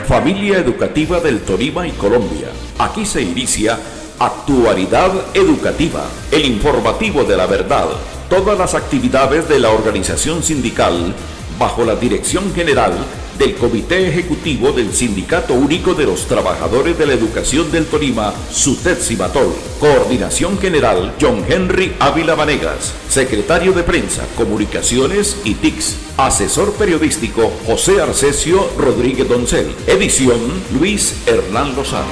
Familia Educativa del Tolima y Colombia. Aquí se inicia Actualidad Educativa, el informativo de la verdad. Todas las actividades de la organización sindical bajo la dirección general del Comité Ejecutivo del Sindicato Único de los Trabajadores de la Educación del Tolima, SUTED-CIMATOL. Coordinación General, John Henry Ávila Vanegas. Secretario de Prensa, Comunicaciones y TICS. Asesor periodístico, José Arcesio Rodríguez Doncel. Edición, Luis Hernán Lozano.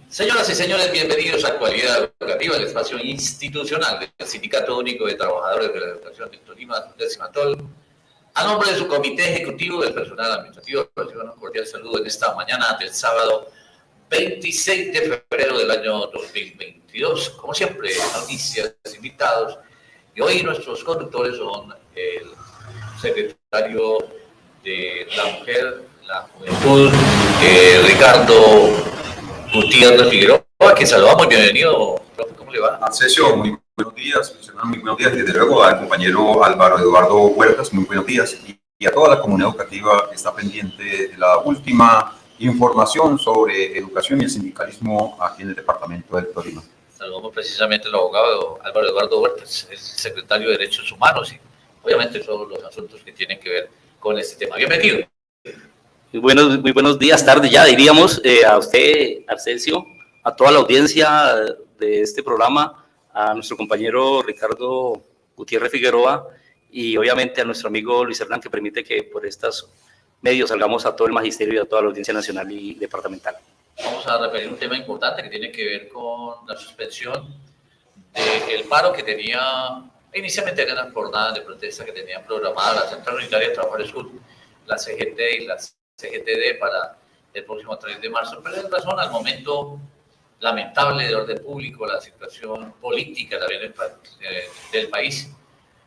Señoras y señores, bienvenidos a Actualidad Educativa, el espacio institucional del Sindicato Único de Trabajadores de la Educación del Tolima, SUTED-CIMATOL. A nombre de su Comité Ejecutivo del Personal Administrativo, reciban un cordial saludo en esta mañana del sábado 26 de febrero del año 2022. Como siempre, noticias, invitados. Y hoy nuestros conductores son el secretario de la Mujer, la Juventud, Ricardo Gutiérrez Figueroa, que saludamos. Bienvenido, profe, ¿cómo le va? Arcesio, muy buenos días, muy buenos días, y desde luego al compañero Álvaro Eduardo Huertas, muy buenos días, y a toda la comunidad educativa que está pendiente de la última información sobre educación y el sindicalismo aquí en el departamento del Tolima. Saludamos precisamente al abogado Álvaro Eduardo Huertas, el secretario de Derechos Humanos, y obviamente todos los asuntos que tienen que ver con este tema. Bienvenido. Muy buenos días, tarde ya diríamos, a usted, Arcesio, a toda la audiencia de este programa, a nuestro compañero Ricardo Gutiérrez Figueroa y obviamente a nuestro amigo Luis Hernán, que permite que por estos medios salgamos a todo el magisterio y a toda la audiencia nacional y departamental. Vamos a referir un tema importante que tiene que ver con la suspensión del paro que tenía, inicialmente eran las jornadas de protesta que tenían programadas la Central Unitaria de Trabajadores Sur, la CGT y la CGTD para el próximo 3 de marzo, pero en razón al momento lamentable de orden público, la situación política también del país.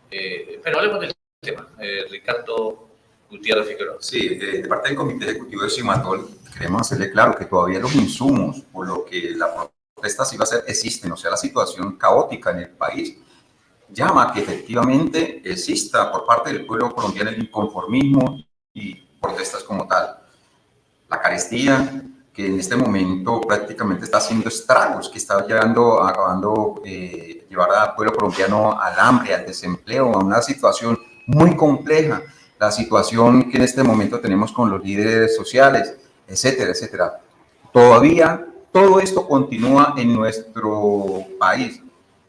Pero hablemos del tema. Ricardo Gutiérrez Figueroa. Sí, de parte del Comité Ejecutivo de CIMATOL queremos hacerle claro que todavía los insumos por lo que la protesta sí va a ser existen, o sea, la situación caótica en el país llama a que efectivamente exista por parte del pueblo colombiano el inconformismo y protestas como tal. La carestía, que en este momento prácticamente está haciendo estragos, que está acabando llevar al pueblo colombiano al hambre, al desempleo, a una situación muy compleja, la situación que en este momento tenemos con los líderes sociales, etcétera, etcétera. Todavía todo esto continúa en nuestro país.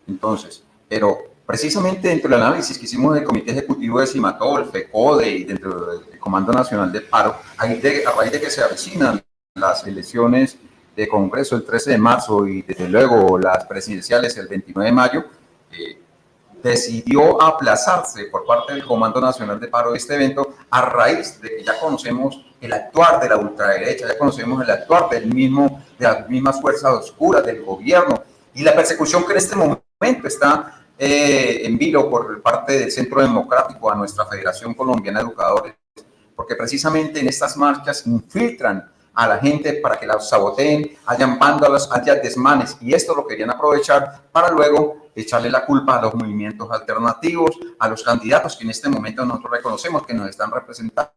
Entonces, pero precisamente dentro del análisis que hicimos del Comité Ejecutivo de CIMATOL, FECODE y dentro del Comando Nacional de Paro, a raíz de que se avecinan las elecciones de Congreso el 13 de marzo y desde luego las presidenciales el 29 de mayo, decidió aplazarse por parte del Comando Nacional de Paro este evento a raíz de que ya conocemos el actuar de la ultraderecha, ya conocemos el actuar de las mismas fuerzas oscuras del gobierno y la persecución que en este momento está en vilo por parte del Centro Democrático a nuestra Federación Colombiana de Educadores, porque precisamente en estas marchas infiltran a la gente para que la saboteen, hayan vándalos, haya desmanes, y esto lo querían aprovechar para luego echarle la culpa a los movimientos alternativos, a los candidatos que en este momento nosotros reconocemos que nos están representando,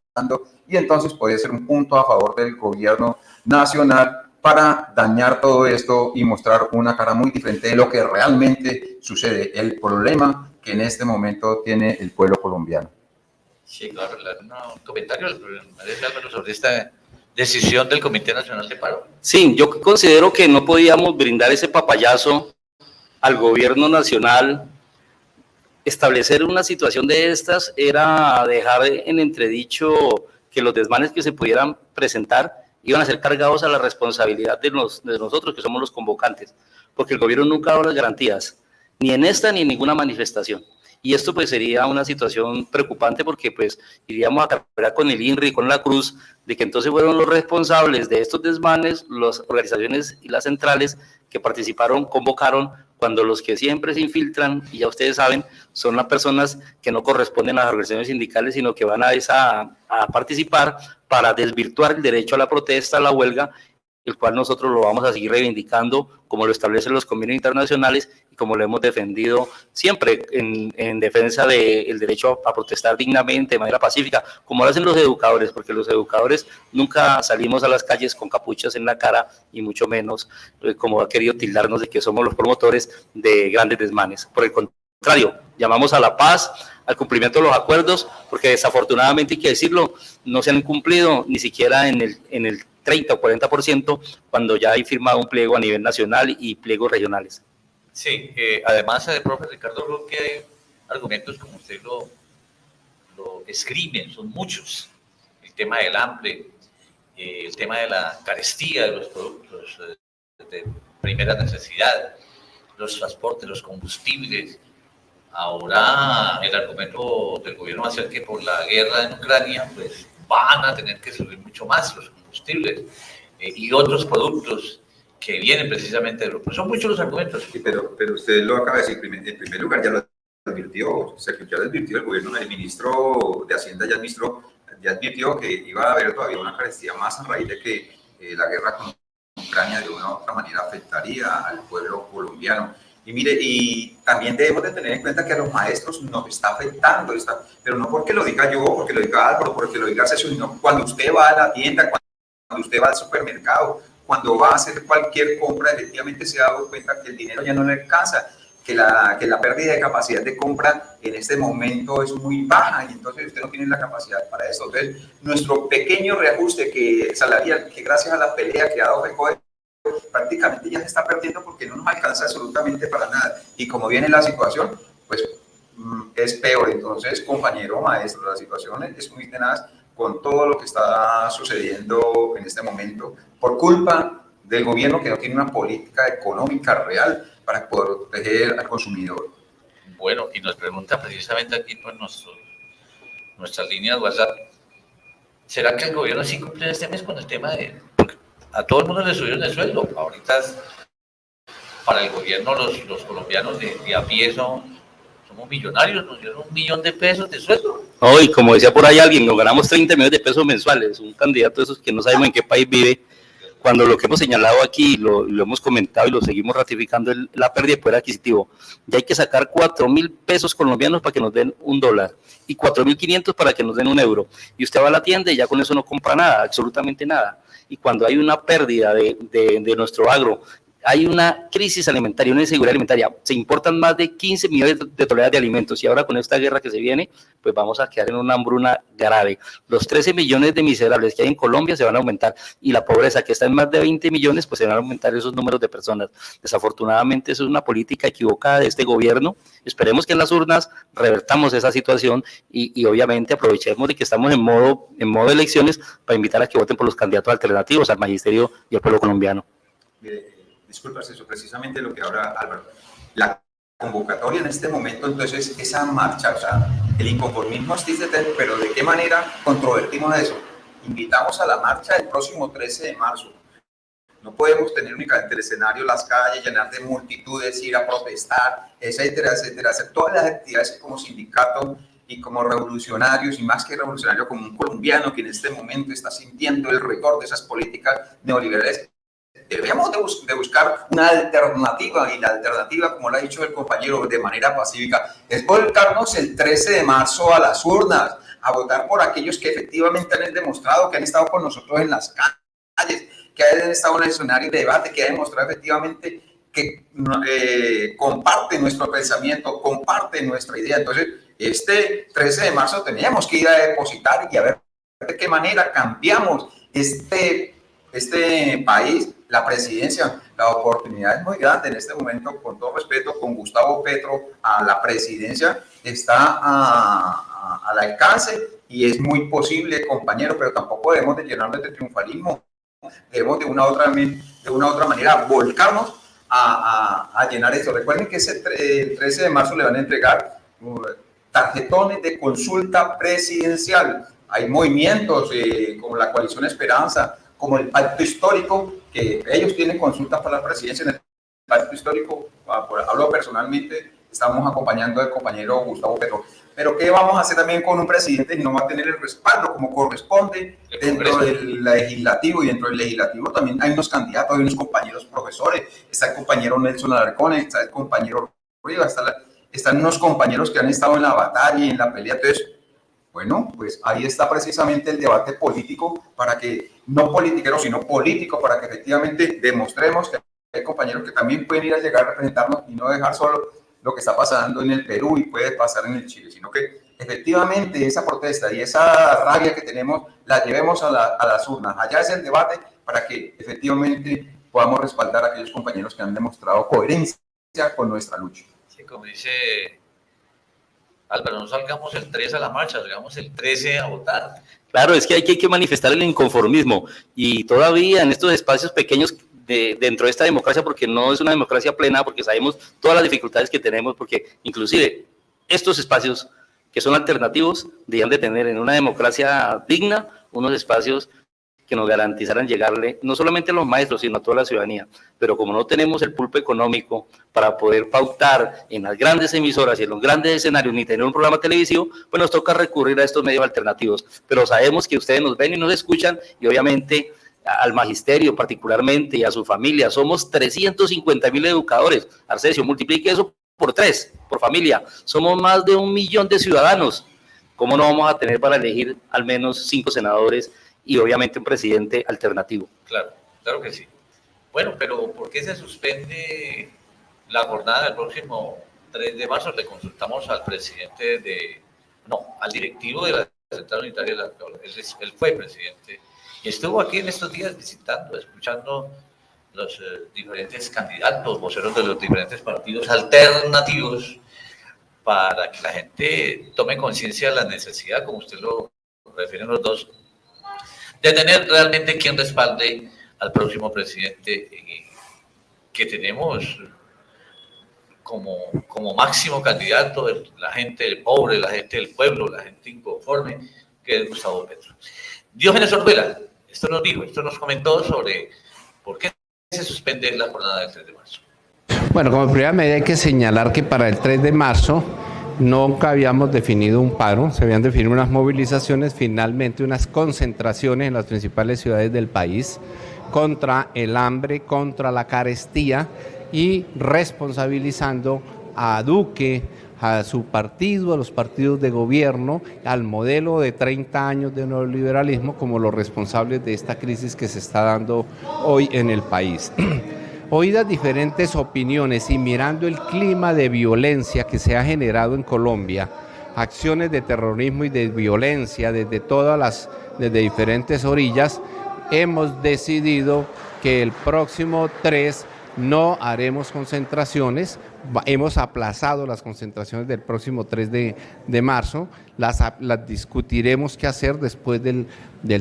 y entonces puede ser un punto a favor del gobierno nacional para dañar todo esto y mostrar una cara muy diferente de lo que realmente sucede, el problema que en este momento tiene el pueblo colombiano. Sí, claro, un comentario sobre esta decisión del Comité Nacional de Paro. Sí, yo considero que no podíamos brindar ese papayazo al gobierno nacional. Establecer una situación de estas era dejar en entredicho que los desmanes que se pudieran presentar iban a ser cargados a la responsabilidad de nosotros, que somos los convocantes, porque el gobierno nunca ha dado las garantías, ni en esta ni en ninguna manifestación. Y esto pues sería una situación preocupante porque pues iríamos a cargar con el INRI y con la Cruz de que entonces fueron los responsables de estos desmanes, las organizaciones y las centrales que participaron, convocaron, cuando los que siempre se infiltran, y ya ustedes saben, son las personas que no corresponden a las organizaciones sindicales, sino que van a participar para desvirtuar el derecho a la protesta, a la huelga, el cual nosotros lo vamos a seguir reivindicando como lo establecen los convenios internacionales y como lo hemos defendido siempre en defensa del derecho a protestar dignamente, de manera pacífica, como lo hacen los educadores, porque los educadores nunca salimos a las calles con capuchas en la cara y mucho menos como ha querido tildarnos de que somos los promotores de grandes desmanes. Por el contrario, llamamos a la paz, al cumplimiento de los acuerdos, porque desafortunadamente, hay que decirlo, no se han cumplido ni siquiera en el 30 o 40% cuando ya hay firmado un pliego a nivel nacional y pliegos regionales. Sí, además, profe Ricardo, creo que hay argumentos como usted lo escriben, son muchos. El tema del hambre, el tema de la carestía de los productos de primera necesidad, los transportes, los combustibles. Ahora el argumento del gobierno va a ser que por la guerra en Ucrania pues van a tener que subir mucho más los combustibles y otros productos que vienen precisamente de Europa. Son muchos los argumentos. Sí, pero usted lo acaba de decir, en primer lugar ya lo advirtió, ya lo advirtió el gobierno, el ministro de Hacienda ya advirtió que iba a haber todavía una carestía más a raíz de que la guerra con Ucrania de una u otra manera afectaría al pueblo colombiano. Y mire, y también debemos de tener en cuenta que a los maestros nos está afectando, pero no porque lo diga yo, porque lo diga Álvaro, porque lo diga César, sino cuando usted va a la tienda, cuando usted va al supermercado, cuando va a hacer cualquier compra, efectivamente se ha dado cuenta que el dinero ya no le alcanza, que la pérdida de capacidad de compra en este momento es muy baja y entonces usted no tiene la capacidad para eso. Entonces, nuestro pequeño reajuste salarial, que gracias a la pelea que ha dado FECODE, prácticamente ya se está perdiendo porque no nos alcanza absolutamente para nada. Y como viene la situación, pues es peor. Entonces, compañero maestro, la situación es muy tenaz con todo lo que está sucediendo en este momento por culpa del gobierno que no tiene una política económica real para poder proteger al consumidor. Bueno, y nos pregunta precisamente aquí por nuestras líneas WhatsApp, ¿será que el gobierno sí cumple este mes con el tema de... A todo el mundo le subieron el sueldo. Ahorita para el gobierno los colombianos de a pie somos millonarios, nos dieron 1 millón de pesos de sueldo. No, y como decía por ahí alguien, nos ganamos 30 millones de pesos mensuales, un candidato de esos que no sabemos en qué país vive, cuando lo que hemos señalado aquí, lo hemos comentado y lo seguimos ratificando, la pérdida de poder adquisitivo. Ya hay que sacar 4.000 pesos colombianos para que nos den $1 y 4.500 para que nos den €1. Y usted va a la tienda y ya con eso no compra nada, absolutamente nada. Y cuando hay una pérdida de nuestro agro, hay una crisis alimentaria, una inseguridad alimentaria, se importan más de 15 millones de toneladas de alimentos y ahora con esta guerra que se viene, pues vamos a quedar en una hambruna grave. Los 13 millones de miserables que hay en Colombia se van a aumentar y la pobreza que está en más de 20 millones, pues se van a aumentar esos números de personas. Desafortunadamente eso es una política equivocada de este gobierno. Esperemos que en las urnas revertamos esa situación y obviamente aprovechemos de que estamos en modo elecciones para invitar a que voten por los candidatos alternativos al magisterio y al pueblo colombiano. Disculpas, eso precisamente lo que habla Álvaro. La convocatoria en este momento, entonces, esa marcha, o sea, el inconformismo existe, pero ¿de qué manera controvertimos eso? Invitamos a la marcha del próximo 13 de marzo. No podemos tener únicamente el escenario, las calles, llenar de multitudes, ir a protestar, etcétera, etcétera, hacer todas las actividades como sindicato y como revolucionarios, y más que revolucionario, como un colombiano que en este momento está sintiendo el rigor de esas políticas neoliberales. Debemos de buscar una alternativa, y la alternativa, como lo ha dicho el compañero, de manera pacífica, es volcarnos el 13 de marzo a las urnas, a votar por aquellos que efectivamente han demostrado que han estado con nosotros en las calles, que han estado en el escenario de debate, que han demostrado efectivamente que comparten nuestro pensamiento, comparten nuestra idea. Entonces, este 13 de marzo teníamos que ir a depositar y a ver de qué manera cambiamos este país, la presidencia. La oportunidad es muy grande en este momento, con todo respeto, con Gustavo Petro a la presidencia está al alcance y es muy posible, compañero, pero tampoco debemos de llenarnos de triunfalismo. Debemos de una u otra manera volcarnos a llenar esto. Recuerden que el 13 de marzo le van a entregar tarjetones de consulta presidencial. Hay movimientos como la Coalición Esperanza, como el Pacto Histórico, que ellos tienen consultas para la presidencia. En el Pacto Histórico, hablo personalmente, estamos acompañando al compañero Gustavo Petro. Pero ¿qué vamos a hacer también con un presidente que no va a tener el respaldo como corresponde dentro del legislativo? Y dentro del legislativo también hay unos candidatos, hay unos compañeros profesores, está el compañero Nelson Alarcón, está el compañero Rivas, están unos compañeros que han estado en la batalla y en la pelea. Entonces, bueno, pues ahí está precisamente el debate político, para que, no politiquero, sino político, para que efectivamente demostremos que hay compañeros que también pueden ir a llegar a representarnos y no dejar solo lo que está pasando en el Perú y puede pasar en el Chile, sino que efectivamente esa protesta y esa rabia que tenemos la llevemos a las urnas. Allá es el debate para que efectivamente podamos respaldar a aquellos compañeros que han demostrado coherencia con nuestra lucha. Sí, como dice Álvaro, no salgamos el 13 a la marcha, salgamos el 13 a votar. Claro, es que hay que manifestar el inconformismo, y todavía en estos espacios pequeños dentro de esta democracia, porque no es una democracia plena, porque sabemos todas las dificultades que tenemos, porque inclusive estos espacios que son alternativos debían de tener en una democracia digna unos espacios que nos garantizaran llegarle no solamente a los maestros, sino a toda la ciudadanía. Pero como no tenemos el pulpo económico para poder pautar en las grandes emisoras y en los grandes escenarios, ni tener un programa televisivo, pues nos toca recurrir a estos medios alternativos. Pero sabemos que ustedes nos ven y nos escuchan, y obviamente al magisterio particularmente y a su familia. Somos 350.000 educadores. Arcesio, multiplique eso por 3, por familia. Somos más de 1 millón de ciudadanos. ¿Cómo no vamos a tener para elegir al menos 5 senadores y obviamente un presidente alternativo? Claro, claro que sí. Bueno, pero ¿por qué se suspende la jornada del próximo 3 de marzo? Le consultamos al presidente al directivo de la Central Unitaria de la él fue presidente y estuvo aquí en estos días visitando, escuchando los diferentes candidatos, voceros de los diferentes partidos alternativos, para que la gente tome conciencia de la necesidad, como usted lo refieren los dos, de tener realmente quien respalde al próximo presidente que tenemos como máximo candidato, la gente del pobre, la gente del pueblo, la gente inconforme, que es Gustavo Petro. Diógenes Orjuela, esto nos comentó sobre por qué se suspende la jornada del 3 de marzo. Bueno, como primera medida hay que señalar que para el 3 de marzo nunca habíamos definido un paro, se habían definido unas movilizaciones, finalmente unas concentraciones en las principales ciudades del país contra el hambre, contra la carestía, y responsabilizando a Duque, a su partido, a los partidos de gobierno, al modelo de 30 años de neoliberalismo como los responsables de esta crisis que se está dando hoy en el país. Oídas diferentes opiniones y mirando el clima de violencia que se ha generado en Colombia, acciones de terrorismo y de violencia desde diferentes orillas, hemos decidido que el próximo 3 no haremos concentraciones. Hemos aplazado las concentraciones del próximo 3 de marzo, las discutiremos qué hacer después del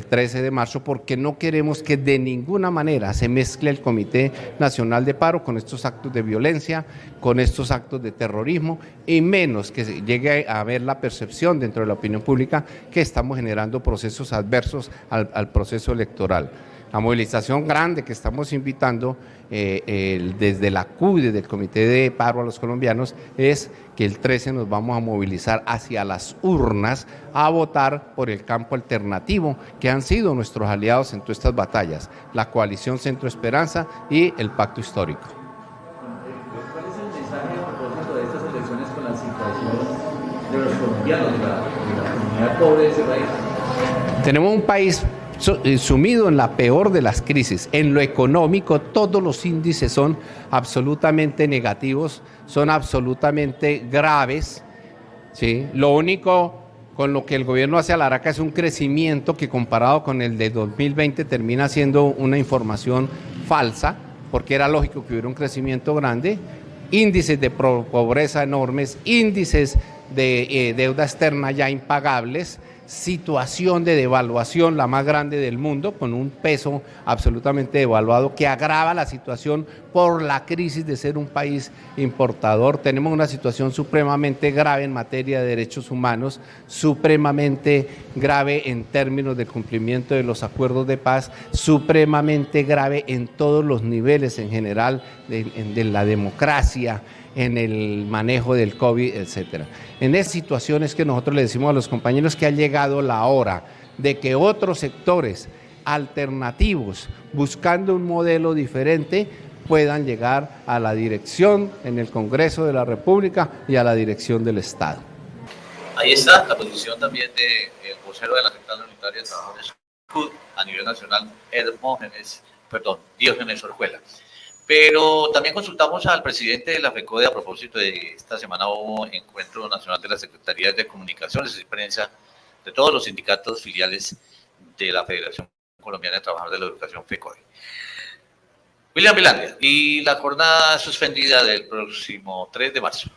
13 de marzo, porque no queremos que de ninguna manera se mezcle el Comité Nacional de Paro con estos actos de violencia, con estos actos de terrorismo, y menos que se llegue a haber la percepción dentro de la opinión pública que estamos generando procesos adversos al proceso electoral. La movilización grande que estamos invitando desde la CUD, desde el Comité de Paro a los colombianos, es que el 13 nos vamos a movilizar hacia las urnas a votar por el campo alternativo, que han sido nuestros aliados en todas estas batallas, la coalición Centro Esperanza y el Pacto Histórico. ¿Cuál es el mensaje a propósito de estas elecciones con la situación de los colombianos, de la comunidad pobre de ese país? Tenemos un país sumido en la peor de las crisis. En lo económico, todos los índices son absolutamente negativos, son absolutamente graves, ¿sí? Lo único con lo que el gobierno hace Alaraca es un crecimiento que, comparado con el de 2020, termina siendo una información falsa, porque era lógico que hubiera un crecimiento grande, índices de pobreza enormes, índices de deuda externa ya impagables, situación de devaluación la más grande del mundo, con un peso absolutamente devaluado que agrava la situación por la crisis de ser un país importador. Tenemos una situación supremamente grave en materia de derechos humanos, supremamente grave en términos de cumplimiento de los acuerdos de paz, supremamente grave en todos los niveles en general de la democracia, en el manejo del COVID, etcétera. En esas situaciones que nosotros le decimos a los compañeros que ha llegado la hora de que otros sectores alternativos, buscando un modelo diferente, puedan llegar a la dirección en el Congreso de la República y a la dirección del Estado. Ahí está la posición también del vocero de la Central Unitaria de Trabajadores CUT a nivel nacional, Diógenes Orjuela. Pero también consultamos al presidente de la FECODE a propósito de esta semana hubo encuentro nacional de las Secretarías de Comunicaciones y Prensa de todos los sindicatos filiales de la Federación Colombiana de Trabajadores de la Educación FECODE. William Melandia, y la jornada suspendida del próximo 3 de marzo.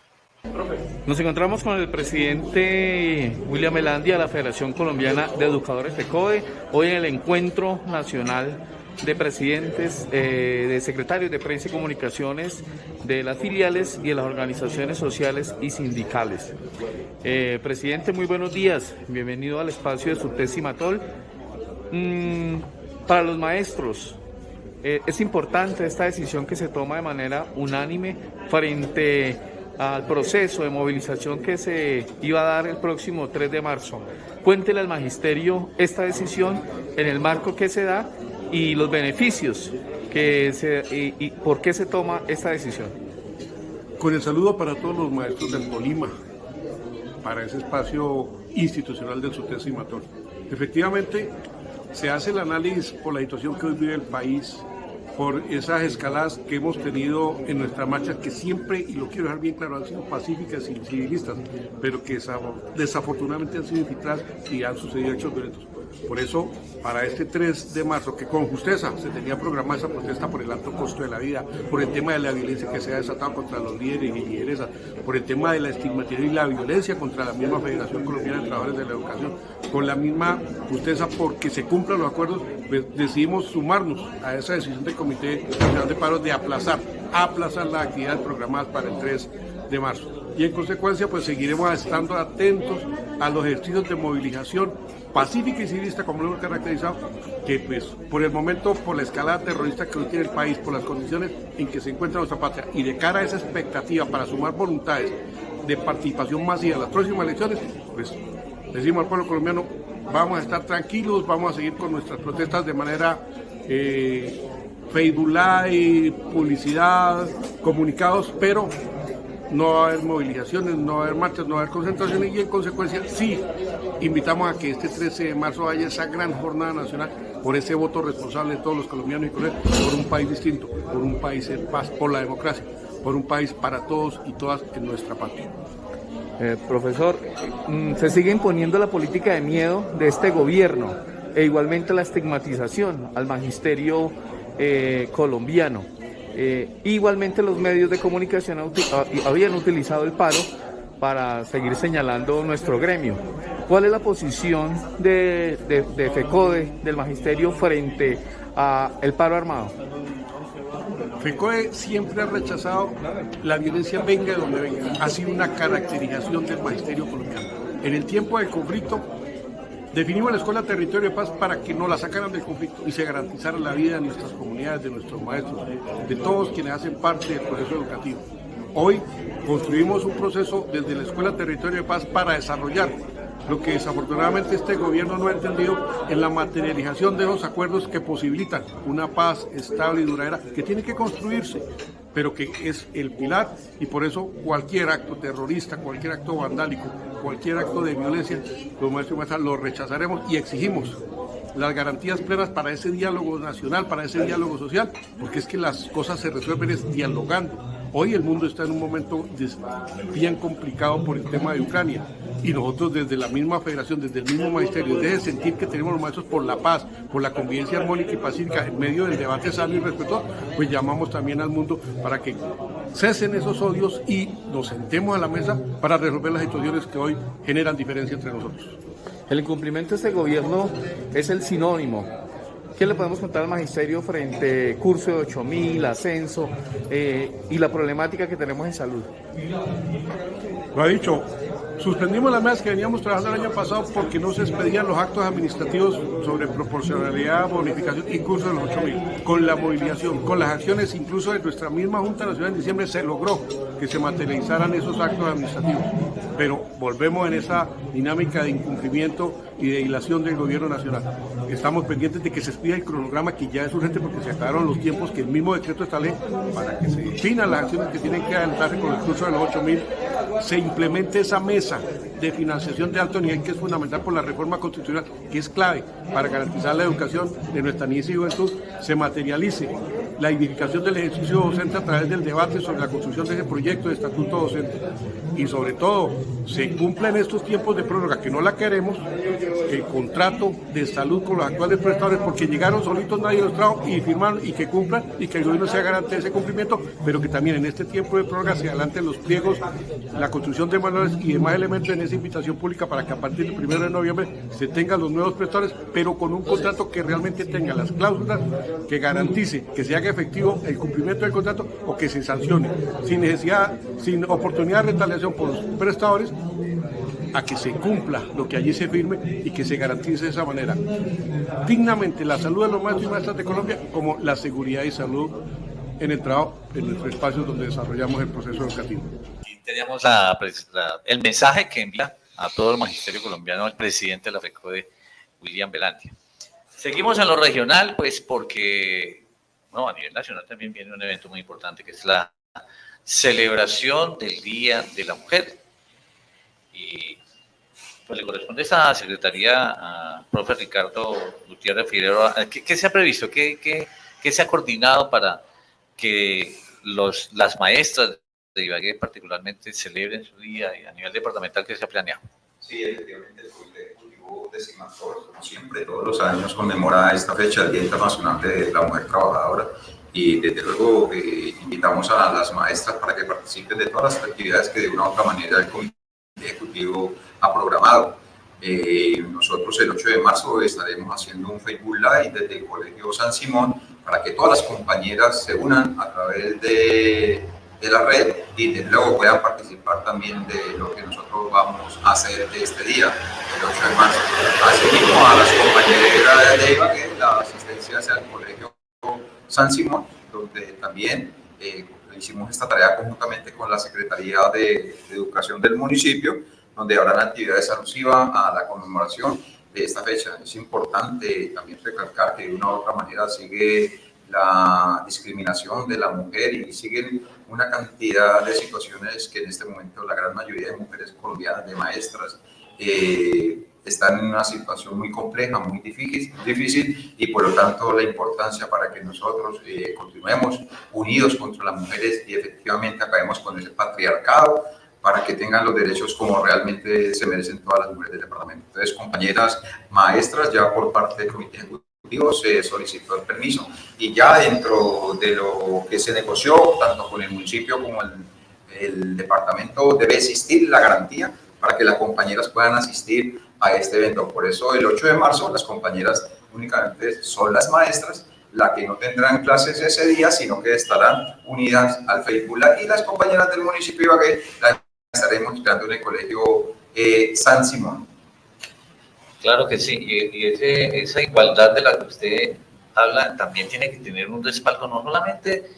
Nos encontramos con el presidente William Melandia de la Federación Colombiana de Educadores FECODE, hoy en el encuentro nacional de presidentes, de secretarios de prensa y comunicaciones de las filiales y de las organizaciones sociales y sindicales. Presidente, muy buenos días, bienvenido al espacio de Subtes Cimatol. Para los maestros, es importante esta decisión que se toma de manera unánime frente al proceso de movilización que se iba a dar el próximo 3 de marzo. Cuéntele al magisterio esta decisión en el marco que se da y los beneficios y por qué se toma esta decisión. Con el saludo para todos los maestros del Tolima, para ese espacio institucional del Subtes Cimatol. Efectivamente, se hace el análisis por la situación que hoy vive el país, por esas escaladas que hemos tenido en nuestras marchas, que siempre, y lo quiero dejar bien claro, han sido pacíficas y civilistas, pero que desafortunadamente han sido infiltradas y han sucedido hechos violentos. Por eso, para este 3 de marzo, que con justeza se tenía programada esa protesta por el alto costo de la vida, por el tema de la violencia que se ha desatado contra los líderes y lideresas, por el tema de la estigmatización y la violencia contra la misma Federación Colombiana de Trabajadores de la Educación, con la misma justeza porque se cumplan los acuerdos, pues decidimos sumarnos a esa decisión del Comité Nacional de Paro de aplazar las actividades programadas para el 3 de marzo. Y en consecuencia, pues seguiremos estando atentos a los ejercicios de movilización pacífica y civilista, como lo hemos caracterizado, que pues por el momento, por la escalada terrorista que hoy tiene el país, por las condiciones en que se encuentra nuestra patria y de cara a esa expectativa para sumar voluntades de participación masiva en las próximas elecciones, pues decimos al pueblo colombiano, vamos a estar tranquilos, vamos a seguir con nuestras protestas de manera Facebook Live, publicidad, comunicados, pero no va a haber movilizaciones, no va a haber marchas, no va a haber concentraciones y en consecuencia sí invitamos a que este 13 de marzo haya esa gran jornada nacional por ese voto responsable de todos los colombianos y colombianas, por un país distinto, por un país en paz, por la democracia, por un país para todos y todas en nuestra patria. Profesor, se sigue imponiendo la política de miedo de este gobierno e igualmente la estigmatización al magisterio colombiano. Igualmente los medios de comunicación habían utilizado el paro para seguir señalando nuestro gremio. ¿Cuál es la posición de FECODE, del magisterio, frente al paro armado? FECODE siempre ha rechazado la violencia venga de donde venga. Ha sido una caracterización del magisterio colombiano. En el tiempo del conflicto, definimos la Escuela Territorio de Paz para que no la sacaran del conflicto y se garantizara la vida de nuestras comunidades, de nuestros maestros, de todos quienes hacen parte del proceso educativo. Hoy construimos un proceso desde la Escuela Territorio de Paz para desarrollar lo que desafortunadamente este gobierno no ha entendido en la materialización de los acuerdos que posibilitan una paz estable y duradera que tiene que construirse, pero que es el pilar, y por eso cualquier acto terrorista, cualquier acto vandálico, cualquier acto de violencia, los maestros y maestras lo rechazaremos y exigimos las garantías plenas para ese diálogo nacional, para ese diálogo social, porque es que las cosas se resuelven es dialogando. Hoy el mundo está en un momento bien complicado por el tema de Ucrania y nosotros desde la misma federación, desde el mismo magisterio, desde sentir que tenemos los maestros por la paz, por la convivencia armónica y pacífica en medio del debate sano y respetuoso, pues llamamos también al mundo para que cesen esos odios y nos sentemos a la mesa para resolver las situaciones que hoy generan diferencia entre nosotros. El incumplimiento de este gobierno es el sinónimo ¿Qué le podemos contar al magisterio frente curso de 8.000, ascenso y la problemática que tenemos en salud? Lo ha dicho, suspendimos las mesas que veníamos trabajando el año pasado porque no se expedían los actos administrativos sobre proporcionalidad, bonificación y curso de los 8.000. Con la movilización, con las acciones incluso de nuestra misma Junta Nacional en diciembre se logró que se materializaran esos actos administrativos. Pero volvemos en esa dinámica de incumplimiento y de dilación del gobierno nacional. Estamos pendientes de que se expida el cronograma, que ya es urgente porque se acabaron los tiempos que el mismo decreto establece para que se definan las acciones que tienen que adelantarse con el curso de los 8.000, se implemente esa mesa de financiación de alto nivel que es fundamental por la reforma constitucional, que es clave para garantizar la educación de nuestra niñez y juventud, se materialice la dignificación del ejercicio docente a través del debate sobre la construcción de ese proyecto de estatuto docente y sobre todo se cumpla en estos tiempos de prórroga, que no la queremos, el contrato de salud con los actuales prestadores, porque llegaron solitos, nadie los trajo y firmaron, y que cumplan y que el gobierno sea garante de ese cumplimiento, pero que también en este tiempo de prórroga se adelanten los pliegos, la construcción de manuales y demás elementos en esa invitación pública para que a partir del 1 de noviembre se tengan los nuevos prestadores, pero con un contrato que realmente tenga las cláusulas que garantice que se haga efectivo el cumplimiento del contrato o que se sancione sin necesidad, sin oportunidad de retaliación por los prestadores, a que se cumpla lo que allí se firme y que se garantice de esa manera dignamente la salud de los maestros y maestras de Colombia, como la seguridad y salud en el trabajo, en nuestros espacios donde desarrollamos el proceso educativo. Y tenemos el mensaje que envía a todo el magisterio colombiano el presidente de la FECODE, William Belandia. Seguimos en lo regional, pues porque a nivel nacional también viene un evento muy importante, que es la celebración del Día de la Mujer. Y pues le corresponde a esa secretaría a profe Ricardo Gutiérrez Figueroa. ¿Qué se ha previsto? ¿Qué se ha coordinado para que las maestras de Ibagué particularmente celebren su día y a nivel departamental que se ha planeado? Sí, efectivamente, el Comité Ejecutivo de Cimator, como siempre, todos los años conmemora esta fecha, el Día Internacional de la Mujer Trabajadora, y desde luego invitamos a las maestras para que participen de todas las actividades que de una u otra manera el Comité Ejecutivo ha programado. Nosotros el 8 de marzo estaremos haciendo un Facebook Live desde el Colegio San Simón para que todas las compañeras se unan a través de la red y desde luego puedan participar también de lo que nosotros vamos a hacer de este día, el 8 de marzo. Asimismo, a las compañeras de Ibagué, la asistencia hacia el Colegio San Simón, donde también hicimos esta tarea conjuntamente con la Secretaría de Educación del municipio, donde habrán actividades alusivas a la conmemoración de esta fecha. Es importante también recalcar que de una u otra manera sigue la discriminación de la mujer y siguen una cantidad de situaciones que en este momento la gran mayoría de mujeres colombianas, de maestras, están en una situación muy compleja, muy difícil y por lo tanto la importancia para que nosotros continuemos unidos contra las mujeres y efectivamente acabemos con ese patriarcado para que tengan los derechos como realmente se merecen todas las mujeres del departamento. Entonces, compañeras maestras, ya por parte del Comité Ejecutivo se solicitó el permiso y ya dentro de lo que se negoció, tanto con el municipio como el departamento, debe existir la garantía para que las compañeras puedan asistir a este evento. Por eso el 8 de marzo las compañeras únicamente son las maestras las que no tendrán clases ese día, sino que estarán unidas al Facebook Live, y las compañeras del municipio de Ibagué las estaremos creando en el Colegio San Simón. Claro que sí, y esa igualdad de la que usted habla también tiene que tener un respaldo no solamente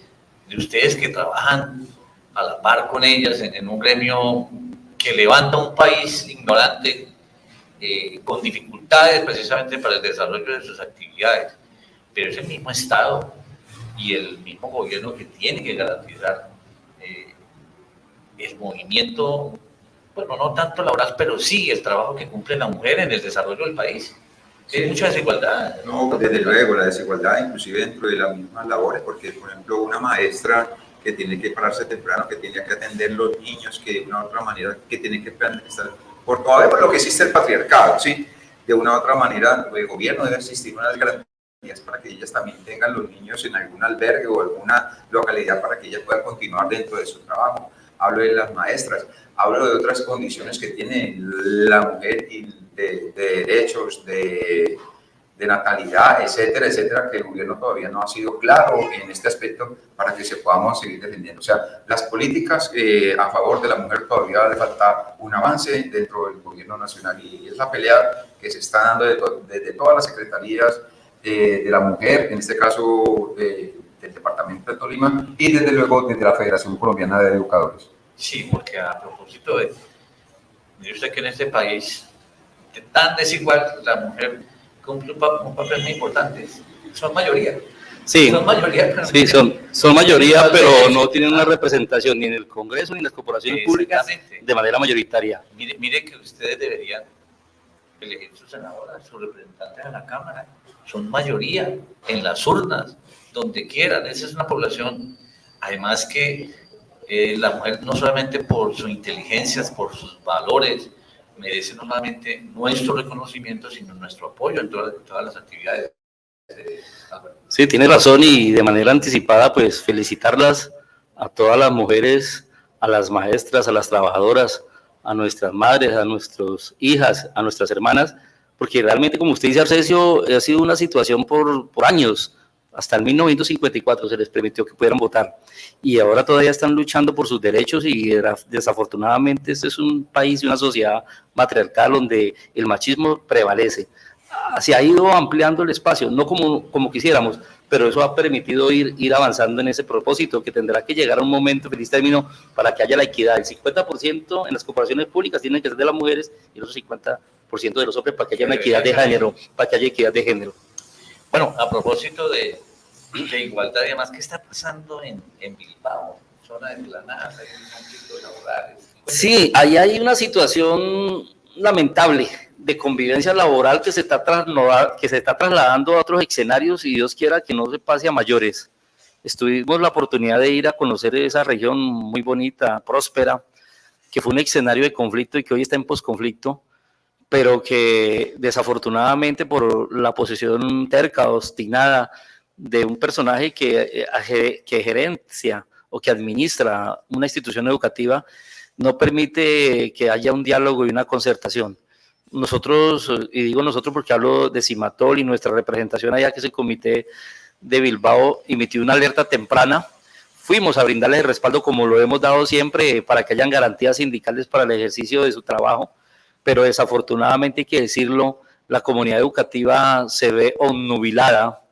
de ustedes que trabajan a la par con ellas en un gremio que levanta un país ignorante con dificultades precisamente para el desarrollo de sus actividades, pero es el mismo Estado y el mismo gobierno que tiene que garantizar el movimiento, bueno, no tanto laboral, pero sí el trabajo que cumple la mujer en el desarrollo del país. Hay mucha desigualdad. No, desde luego, la desigualdad inclusive dentro de las mismas labores, porque por ejemplo una maestra que tiene que pararse temprano, que tiene que atender los niños, que de una u otra manera, que tiene que estar, por todavía por lo que existe el patriarcado, ¿sí? De una u otra manera, el gobierno debe existir unas garantías para que ellas también tengan los niños en algún albergue o alguna localidad para que ellas puedan continuar dentro de su trabajo. Hablo de las maestras, hablo de otras condiciones que tiene la mujer y de derechos, de de natalidad, etcétera, etcétera, que el gobierno todavía no ha sido claro en este aspecto para que se podamos seguir defendiendo. O sea, las políticas a favor de la mujer todavía le falta un avance dentro del gobierno nacional y es la pelea que se está dando desde todas las secretarías de la mujer, en este caso del departamento de Tolima y desde luego desde la Federación Colombiana de Educadores. Sí, porque a propósito de, mire usted que en este país tan desigual la mujer cumple un papel muy importante, son mayoría. Sí, son mayoría, pero, sí, son mayoría, pero no tienen una representación ni en el Congreso ni en las corporaciones públicas de manera mayoritaria. Mire que ustedes deberían elegir sus senadoras, sus representantes a la Cámara, son mayoría en las urnas, donde quieran. Esa es una población, además que la mujer no solamente por su inteligencia, por sus valores, merece no solamente nuestro reconocimiento, sino nuestro apoyo en todas las actividades. Sí, tiene razón y de manera anticipada, pues felicitarlas a todas las mujeres, a las maestras, a las trabajadoras, a nuestras madres, a nuestras hijas, a nuestras hermanas, porque realmente, como usted dice, Arcesio, ha sido una situación por años. Hasta el 1954 se les permitió que pudieran votar y ahora todavía están luchando por sus derechos y desafortunadamente este es un país y una sociedad matriarcal donde el machismo prevalece. Se ha ido ampliando el espacio, no como quisiéramos, pero eso ha permitido ir avanzando en ese propósito, que tendrá que llegar a un momento, feliz término, para que haya la equidad. El 50% en las corporaciones públicas tienen que ser de las mujeres y el otro 50% de los hombres para que haya una equidad de género, para que haya equidad de género. Bueno, a propósito de igualdad y demás, ¿qué está pasando en Bilbao? Zona de Planadas, hay conflictos laborales. Sí, ahí hay una situación lamentable de convivencia laboral que se está trasladando a otros escenarios y Dios quiera que no se pase a mayores. Tuvimos la oportunidad de ir a conocer esa región muy bonita, próspera, que fue un escenario de conflicto y que hoy está en posconflicto, pero que desafortunadamente por la posición terca, obstinada de un personaje que gerencia o que administra una institución educativa, no permite que haya un diálogo y una concertación. Nosotros, y digo nosotros porque hablo de Cimatol y nuestra representación allá, que es el Comité de Bilbao, emitió una alerta temprana. Fuimos a brindarles el respaldo como lo hemos dado siempre para que hayan garantías sindicales para el ejercicio de su trabajo, pero desafortunadamente hay que decirlo, la comunidad educativa se ve obnubilada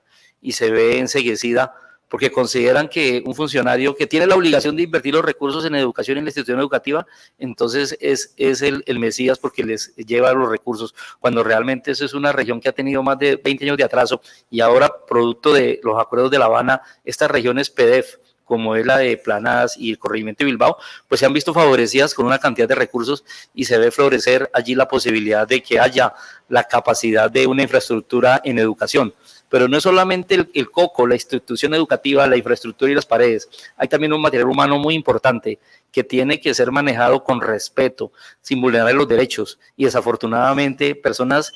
y se ve enceguecida porque consideran que un funcionario que tiene la obligación de invertir los recursos en educación en la institución educativa, entonces es el Mesías porque les lleva los recursos, cuando realmente eso es una región que ha tenido más de 20 años de atraso y ahora, producto de los acuerdos de La Habana, estas regiones PDF, como es la de Planadas y el corregimiento de Bilbao, pues se han visto favorecidas con una cantidad de recursos y se ve florecer allí la posibilidad de que haya la capacidad de una infraestructura en educación. Pero no es solamente el coco, la institución educativa, la infraestructura y las paredes, hay también un material humano muy importante que tiene que ser manejado con respeto, sin vulnerar los derechos, y desafortunadamente personas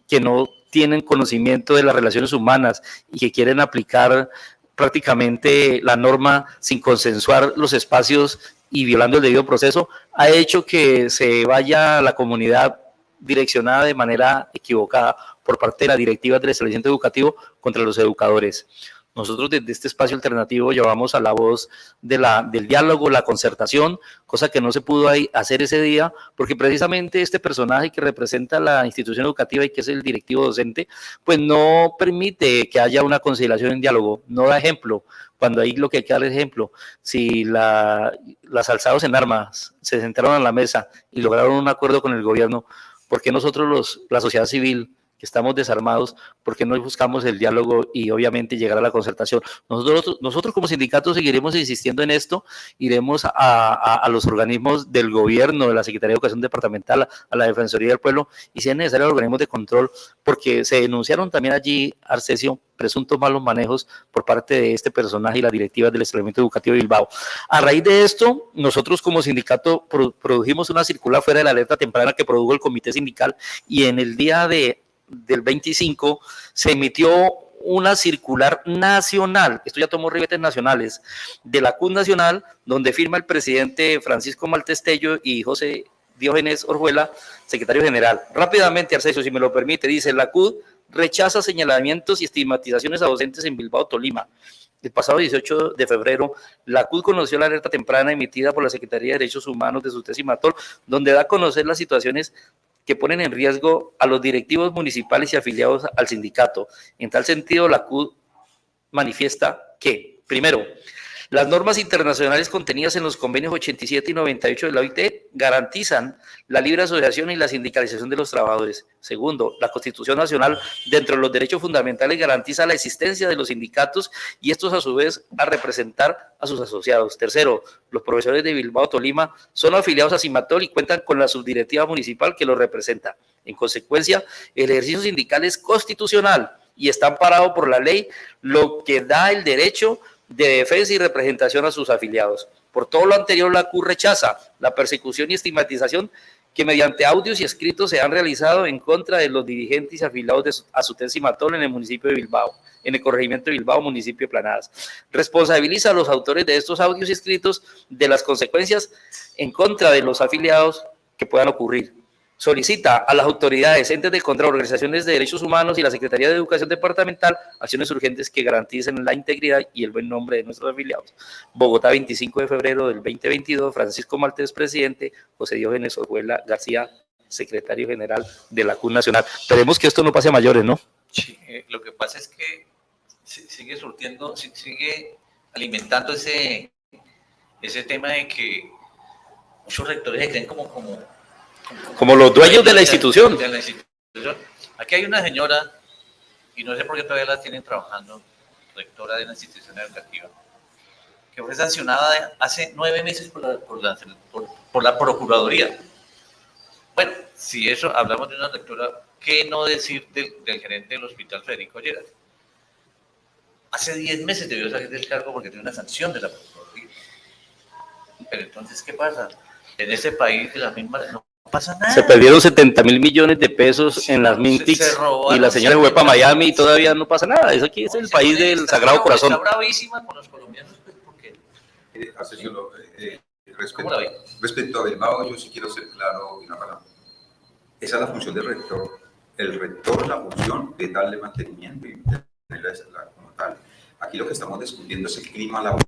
que no tienen conocimiento de las relaciones humanas y que quieren aplicar prácticamente la norma sin consensuar los espacios y violando el debido proceso, ha hecho que se vaya la comunidad direccionada de manera equivocada por parte de la directiva del establecimiento educativo contra los educadores. Nosotros desde este espacio alternativo llevamos a la voz del diálogo, la concertación, cosa que no se pudo hacer ese día, porque precisamente este personaje que representa la institución educativa y que es el directivo docente, pues no permite que haya una conciliación en diálogo, no da ejemplo, cuando ahí lo que hay que dar ejemplo. Si las alzados en armas se sentaron a la mesa y lograron un acuerdo con el gobierno, ¿por qué nosotros la sociedad civil, que estamos desarmados, porque no buscamos el diálogo y obviamente llegar a la concertación? Nosotros como sindicato seguiremos insistiendo en esto, iremos a los organismos del gobierno, de la Secretaría de Educación Departamental, a la Defensoría del Pueblo, y si es necesario a los organismos de control, porque se denunciaron también allí, Arcesio, presuntos malos manejos por parte de este personaje y las directivas del establecimiento educativo de Bilbao. A raíz de esto, nosotros como sindicato produjimos una circular fuera de la alerta temprana que produjo el comité sindical, y en el día del 25 se emitió una circular nacional, esto ya tomó ribetes nacionales, de la CUT nacional, donde firma el presidente Francisco Maltestello y José Diógenes Orjuela, secretario general. Rápidamente, Arcesio, si me lo permite, dice: la CUT rechaza señalamientos y estigmatizaciones a docentes en Bilbao, Tolima. El pasado 18 de febrero, la CUT conoció la alerta temprana emitida por la Secretaría de Derechos Humanos de SUTES y Matol, donde da a conocer las situaciones que ponen en riesgo a los directivos municipales y afiliados al sindicato. En tal sentido, la CUT manifiesta que, primero, las normas internacionales contenidas en los convenios 87 y 98 de la OIT garantizan la libre asociación y la sindicalización de los trabajadores. Segundo, la Constitución Nacional, dentro de los derechos fundamentales, garantiza la existencia de los sindicatos y estos a su vez a representar a sus asociados. Tercero, los profesores de Bilbao, Tolima, son afiliados a Simatol y cuentan con la subdirectiva municipal que los representa. En consecuencia, el ejercicio sindical es constitucional y está amparado por la ley, lo que da el derecho de defensa y representación a sus afiliados. Por todo lo anterior, la CUT rechaza la persecución y estigmatización que mediante audios y escritos se han realizado en contra de los dirigentes y afiliados a SUTES y Matol en el municipio de Bilbao, en el corregimiento de Bilbao, municipio de Planadas. Responsabiliza a los autores de estos audios y escritos de las consecuencias en contra de los afiliados que puedan ocurrir. Solicita a las autoridades, entes de control, organizaciones de derechos humanos y la Secretaría de Educación Departamental acciones urgentes que garanticen la integridad y el buen nombre de nuestros afiliados. Bogotá, 25 de febrero del 2022, Francisco Maltés, presidente, José Diógenes Orjuela García, secretario general de la CUT Nacional. Esperemos que esto no pase a mayores, ¿no? Sí, lo que pasa es que sigue surtiendo, sigue alimentando ese tema de que muchos rectores se creen como los dueños de la institución. Aquí hay una señora, y no sé por qué todavía la tienen trabajando, rectora de una institución educativa, que fue sancionada hace 9 meses por la Procuraduría. Bueno, si eso hablamos de una rectora, ¿qué no decir del gerente del Hospital Federico Lleras? Hace 10 meses debió salir del cargo porque tiene una sanción de la Procuraduría. Pero entonces, ¿qué pasa? En este país, la misma... No pasa nada. Se perdieron 70.000 millones de pesos en las Mintics y la señora fue para Miami y todavía no pasa nada. Eso aquí es el país del Sagrado Corazón. Está bravísima con los colombianos, porque respecto a Bilbao, yo sí quiero ser claro una palabra. Esa es la función del rector. El rector, la función de darle mantenimiento y tenerla como tal. Aquí lo que estamos discutiendo es el clima laboral.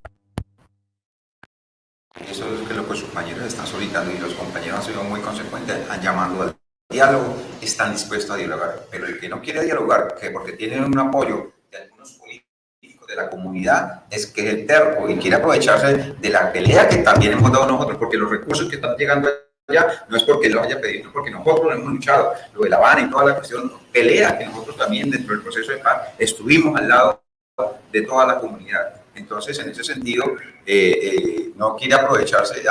Eso es lo que sus compañeros están solicitando y los compañeros han sido muy consecuentes, han llamado al diálogo, están dispuestos a dialogar, pero el que no quiere dialogar, que porque tienen un apoyo de algunos políticos de la comunidad, es que es el terco y quiere aprovecharse de la pelea que también hemos dado nosotros, porque los recursos que están llegando allá no es porque lo haya pedido, no porque nosotros lo hemos luchado, lo de La Habana y toda la cuestión, pelea que nosotros también dentro del proceso de paz estuvimos al lado de toda la comunidad. Entonces, en ese sentido, no quiere aprovecharse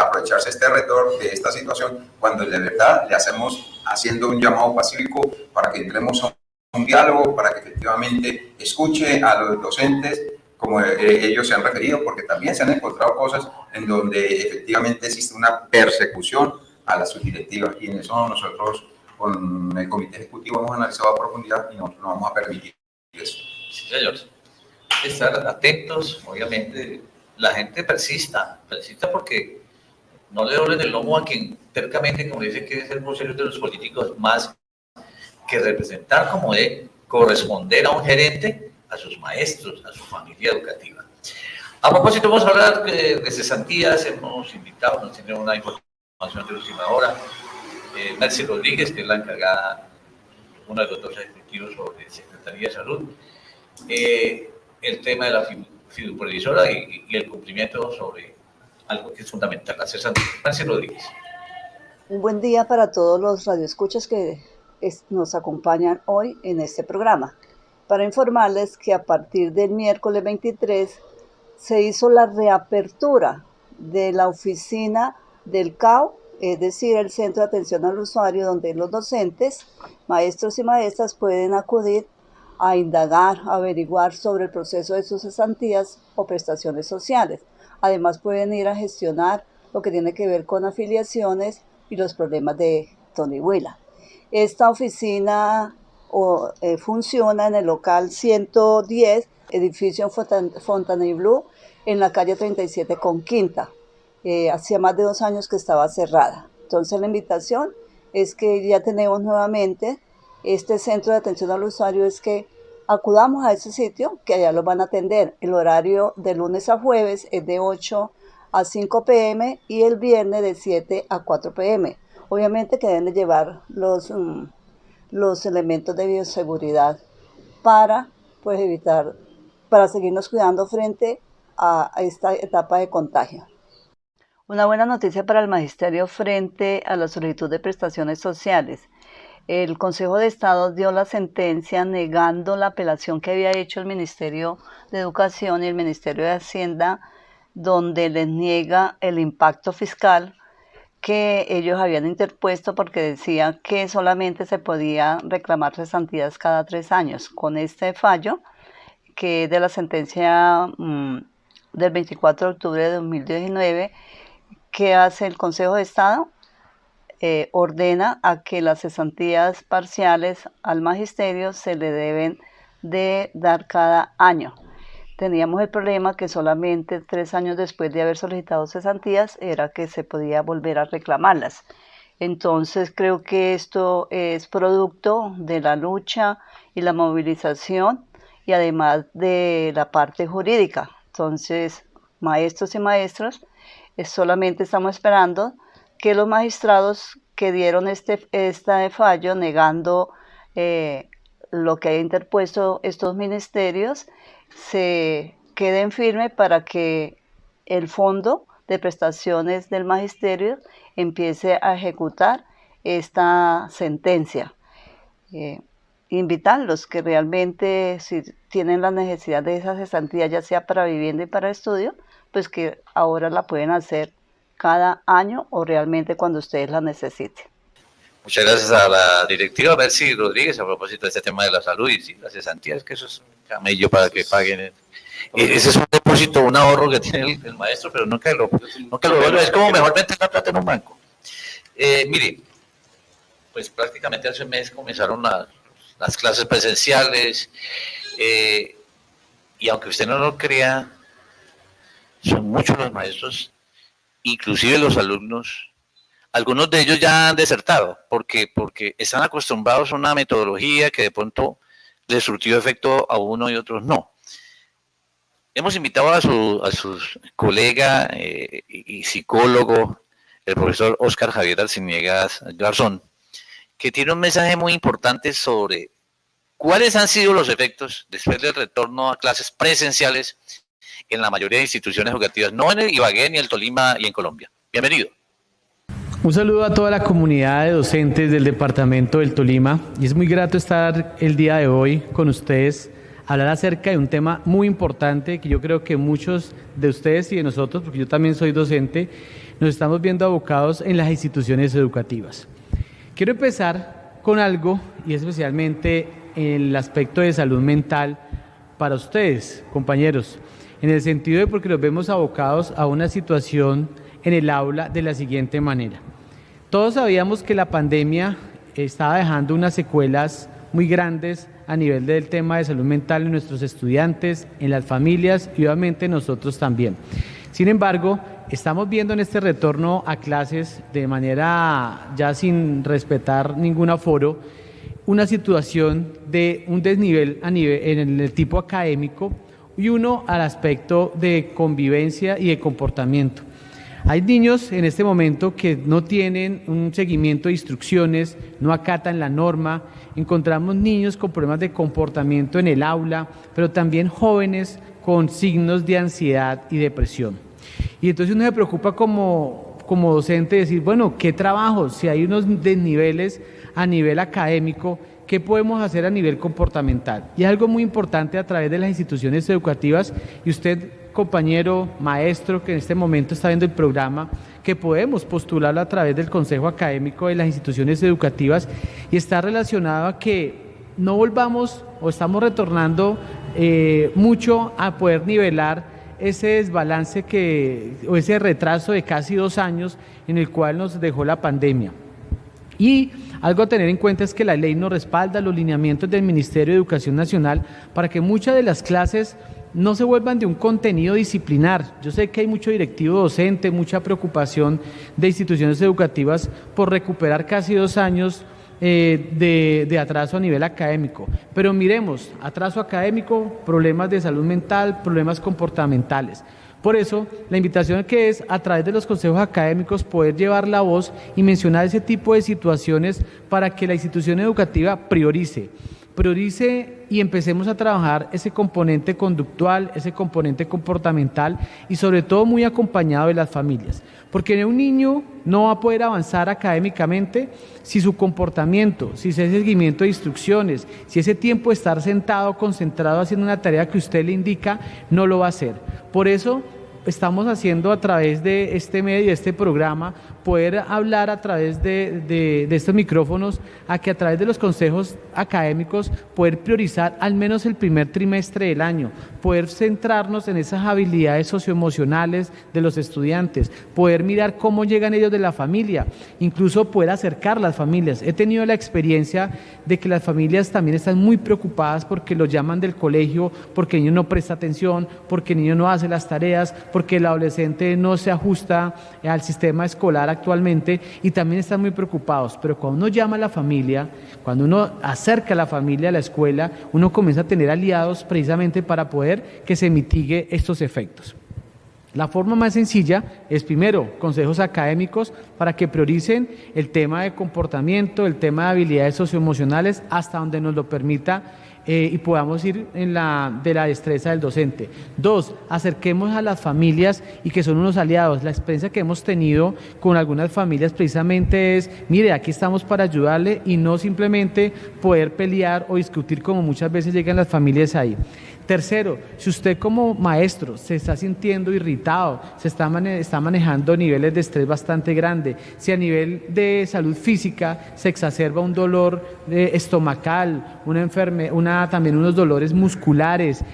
este retorno de esta situación cuando de verdad le hacemos haciendo un llamado pacífico para que entremos a un diálogo, para que efectivamente escuche a los docentes como ellos se han referido, porque también se han encontrado cosas en donde efectivamente existe una persecución a las subdirectivas y en eso nosotros con el comité ejecutivo hemos analizado a profundidad y nosotros no vamos a permitir eso. Sí, señor. Estar atentos, obviamente, la gente persista porque no le doblen el lomo a quien tercamente, como dice, quiere ser vocero de los políticos, más que representar como de corresponder a un gerente, a sus maestros, a su familia educativa. A propósito, vamos a hablar de cesantías, hemos invitado, nos tiene una información de última hora, Mercy Rodríguez, que es la encargada, una de los dos ejecutivos sobre Secretaría de Salud, el tema de la fiduciaria y el cumplimiento sobre algo que es fundamental, la cesantía. Mercy Rodríguez. Un buen día para todos los radioescuchas que nos acompañan hoy en este programa, para informarles que a partir del miércoles 23 se hizo la reapertura de la oficina del CAU, es decir, el Centro de Atención al Usuario, donde los docentes, maestros y maestras pueden acudir a indagar, a averiguar sobre el proceso de sus cesantías o prestaciones sociales. Además pueden ir a gestionar lo que tiene que ver con afiliaciones y los problemas de Tony Huila. Esta oficina funciona en el local 110, edificio Fontainebleau, en la calle 37 con Quinta. Hacía más de 2 años que estaba cerrada. Entonces la invitación es que ya tenemos nuevamente este centro de atención al usuario es que acudamos a ese sitio, que allá los van a atender. El horario de lunes a jueves es de 8 a 5 p.m. y el viernes de 7 a 4 p.m. Obviamente que deben de llevar los elementos de bioseguridad para pues evitar, para seguirnos cuidando frente a esta etapa de contagio. Una buena noticia para el magisterio frente a la solicitud de prestaciones sociales. El Consejo de Estado dio la sentencia negando la apelación que había hecho el Ministerio de Educación y el Ministerio de Hacienda, donde les niega el impacto fiscal que ellos habían interpuesto porque decía que solamente se podía reclamar cesantías cada 3 años. Con este fallo, que es de la sentencia del 24 de octubre de 2019, ¿qué hace el Consejo de Estado? Ordena a que las cesantías parciales al magisterio se le deben de dar cada año. Teníamos el problema que solamente 3 años después de haber solicitado cesantías era que se podía volver a reclamarlas. Entonces creo que esto es producto de la lucha y la movilización y además de la parte jurídica. Entonces, maestros y maestras, solamente estamos esperando que los magistrados que dieron este fallo negando lo que ha interpuesto estos ministerios se queden firmes para que el fondo de prestaciones del magisterio empiece a ejecutar esta sentencia. Invitarlos que realmente si tienen la necesidad de esa cesantía, ya sea para vivienda y para estudio, pues que ahora la pueden hacer cada año o realmente cuando ustedes la necesiten. Muchas gracias a la directiva Mercy Rodríguez a propósito de este tema de la salud y sí, las cesantías, que eso es un camello para que paguen. Ese es un depósito, un ahorro que tiene el maestro, pero nunca lo vuelve. Es como mejor meter la plata en un banco. Mire, pues prácticamente hace un mes comenzaron las clases presenciales y aunque usted no lo crea, son muchos los maestros, inclusive los alumnos. Algunos de ellos ya han desertado porque están acostumbrados a una metodología que de pronto les surtió efecto a uno y otros no. Hemos invitado a su colega y psicólogo, el profesor Óscar Javier Arciniegas Garzón, que tiene un mensaje muy importante sobre cuáles han sido los efectos después del retorno a clases presenciales en la mayoría de instituciones educativas, no en el Ibagué, ni el Tolima y en Colombia. Bienvenido. Un saludo a toda la comunidad de docentes del departamento del Tolima y es muy grato estar el día de hoy con ustedes, hablar acerca de un tema muy importante que yo creo que muchos de ustedes y de nosotros, porque yo también soy docente, nos estamos viendo abocados en las instituciones educativas. Quiero empezar con algo y especialmente en el aspecto de salud mental para ustedes, compañeros, en el sentido de porque nos vemos abocados a una situación en el aula de la siguiente manera. Todos sabíamos que la pandemia estaba dejando unas secuelas muy grandes a nivel del tema de salud mental en nuestros estudiantes, en las familias y obviamente nosotros también. Sin embargo, estamos viendo en este retorno a clases de manera ya sin respetar ningún aforo, una situación de un desnivel en el tipo académico y uno al aspecto de convivencia y de comportamiento. Hay niños en este momento que no tienen un seguimiento de instrucciones, no acatan la norma, encontramos niños con problemas de comportamiento en el aula, pero también jóvenes con signos de ansiedad y depresión. Y entonces uno se preocupa como docente decir, bueno, ¿qué trabajo? Si hay unos desniveles a nivel académico, ¿qué podemos hacer a nivel comportamental? Y es algo muy importante a través de las instituciones educativas y usted, compañero, maestro, que en este momento está viendo el programa, que podemos postularlo a través del Consejo Académico de las instituciones educativas y está relacionado a que no volvamos o estamos retornando mucho a poder nivelar ese desbalance o ese retraso de casi 2 años en el cual nos dejó la pandemia. Y algo a tener en cuenta es que la ley nos respalda los lineamientos del Ministerio de Educación Nacional para que muchas de las clases no se vuelvan de un contenido disciplinar. Yo sé que hay mucho directivo docente, mucha preocupación de instituciones educativas por recuperar casi 2 años de atraso a nivel académico. Pero miremos, atraso académico, problemas de salud mental, problemas comportamentales. Por eso, la invitación que es, a través de los consejos académicos, poder llevar la voz y mencionar ese tipo de situaciones para que la institución educativa priorice y empecemos a trabajar ese componente conductual, ese componente comportamental y sobre todo muy acompañado de las familias. Porque un niño no va a poder avanzar académicamente si su comportamiento, si ese seguimiento de instrucciones, si ese tiempo de estar sentado, concentrado haciendo una tarea que usted le indica, no lo va a hacer. Por eso estamos haciendo a través de este medio, de este programa, poder hablar a través de estos micrófonos, a que a través de los consejos académicos poder priorizar al menos el primer trimestre del año, poder centrarnos en esas habilidades socioemocionales de los estudiantes, poder mirar cómo llegan ellos de la familia, incluso poder acercar las familias. He tenido la experiencia de que las familias también están muy preocupadas porque los llaman del colegio, porque el niño no presta atención, porque el niño no hace las tareas, porque el adolescente no se ajusta al sistema escolar actualmente y también están muy preocupados. Pero cuando uno llama a la familia, cuando uno acerca a la familia a la escuela, uno comienza a tener aliados precisamente para poder que se mitigue estos efectos. La forma más sencilla es, primero, consejos académicos para que prioricen el tema de comportamiento, el tema de habilidades socioemocionales, hasta donde nos lo permita y podamos ir de la destreza del docente. 2, acerquemos a las familias y que son unos aliados. La experiencia que hemos tenido con algunas familias precisamente es, mire, aquí estamos para ayudarle y no simplemente poder pelear o discutir como muchas veces llegan las familias ahí. Tercero, si usted como maestro se está sintiendo irritado, se está manejando niveles de estrés bastante grande, si a nivel de salud física se exacerba un dolor estomacal, también unos dolores musculares,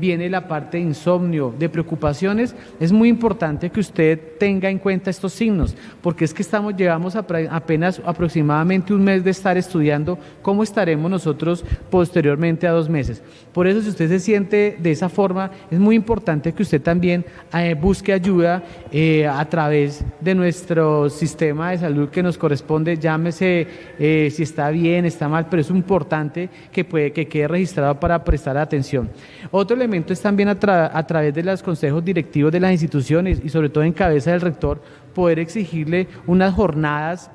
viene la parte de insomnio, de preocupaciones, es muy importante que usted tenga en cuenta estos signos, porque es que llevamos apenas aproximadamente un mes de estar estudiando. ¿Cómo estaremos nosotros posteriormente a 2 meses? Por eso, si usted se siente de esa forma, es muy importante que usted también busque ayuda a través de nuestro sistema de salud que nos corresponde, llámese si está bien, está mal, pero es importante que quede registrado para prestar atención. Otro elemento es también a través de los consejos directivos de las instituciones y sobre todo en cabeza del rector, poder exigirle unas jornadas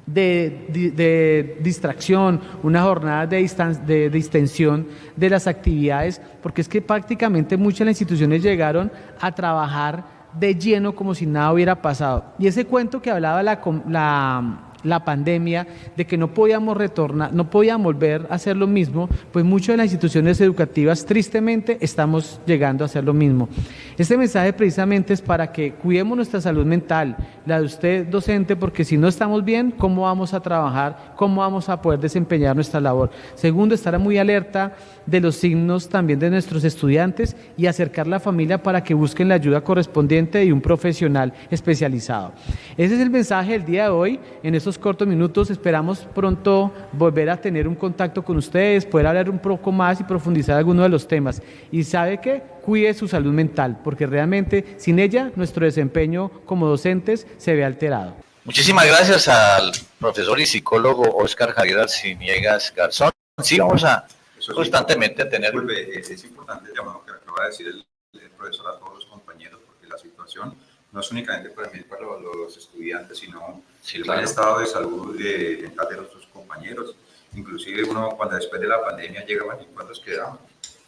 de distracción, una jornada de distensión de las actividades, porque es que prácticamente muchas de las instituciones llegaron a trabajar de lleno como si nada hubiera pasado. Y ese cuento que hablaba la pandemia, de que no podíamos retornar, no podíamos volver a hacer lo mismo, pues muchas de las instituciones educativas tristemente estamos llegando a hacer lo mismo. Este mensaje precisamente es para que cuidemos nuestra salud mental, la de usted docente, porque si no estamos bien, ¿cómo vamos a trabajar? ¿Cómo vamos a poder desempeñar nuestra labor? Segundo, estar muy alerta de los signos también de nuestros estudiantes y acercar a la familia para que busquen la ayuda correspondiente de un profesional especializado. Ese es el mensaje del día de hoy. En estos cortos minutos esperamos pronto volver a tener un contacto con ustedes, poder hablar un poco más y profundizar algunos de los temas. Y ¿sabe qué? Cuide su salud mental, porque realmente sin ella nuestro desempeño como docentes se ve alterado. Muchísimas gracias al profesor y psicólogo Óscar Javier Arciniegas Garzón. Sí, vamos a constantemente tener... Es importante el llamado que acaba de decir el profesor a todos los compañeros, porque la situación no es únicamente para mí, para los estudiantes, sino el buen estado de salud mental de nuestros compañeros. Inclusive uno, cuando después de la pandemia llegaban y cuántos quedaban.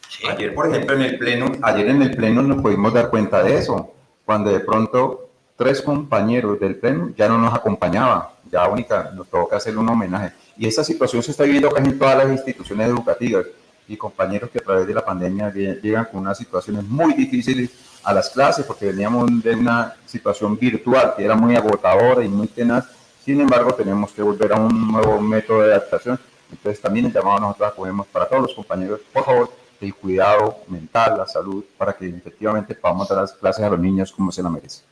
Sí. Ayer, por ejemplo, en el pleno nos pudimos dar cuenta de eso, cuando de pronto 3 compañeros del pleno ya no nos acompañaban, ya nos toca hacerle un homenaje. Y esa situación se está viviendo casi en todas las instituciones educativas, y compañeros que a través de la pandemia llegan con unas situaciones muy difíciles a las clases, porque veníamos de una situación virtual que era muy agotadora y muy tenaz. Sin embargo, tenemos que volver a un nuevo método de adaptación. Entonces, también el llamado nosotros acogemos para todos los compañeros, por favor, el cuidado mental, la salud, para que efectivamente podamos dar las clases a los niños como se la merecen.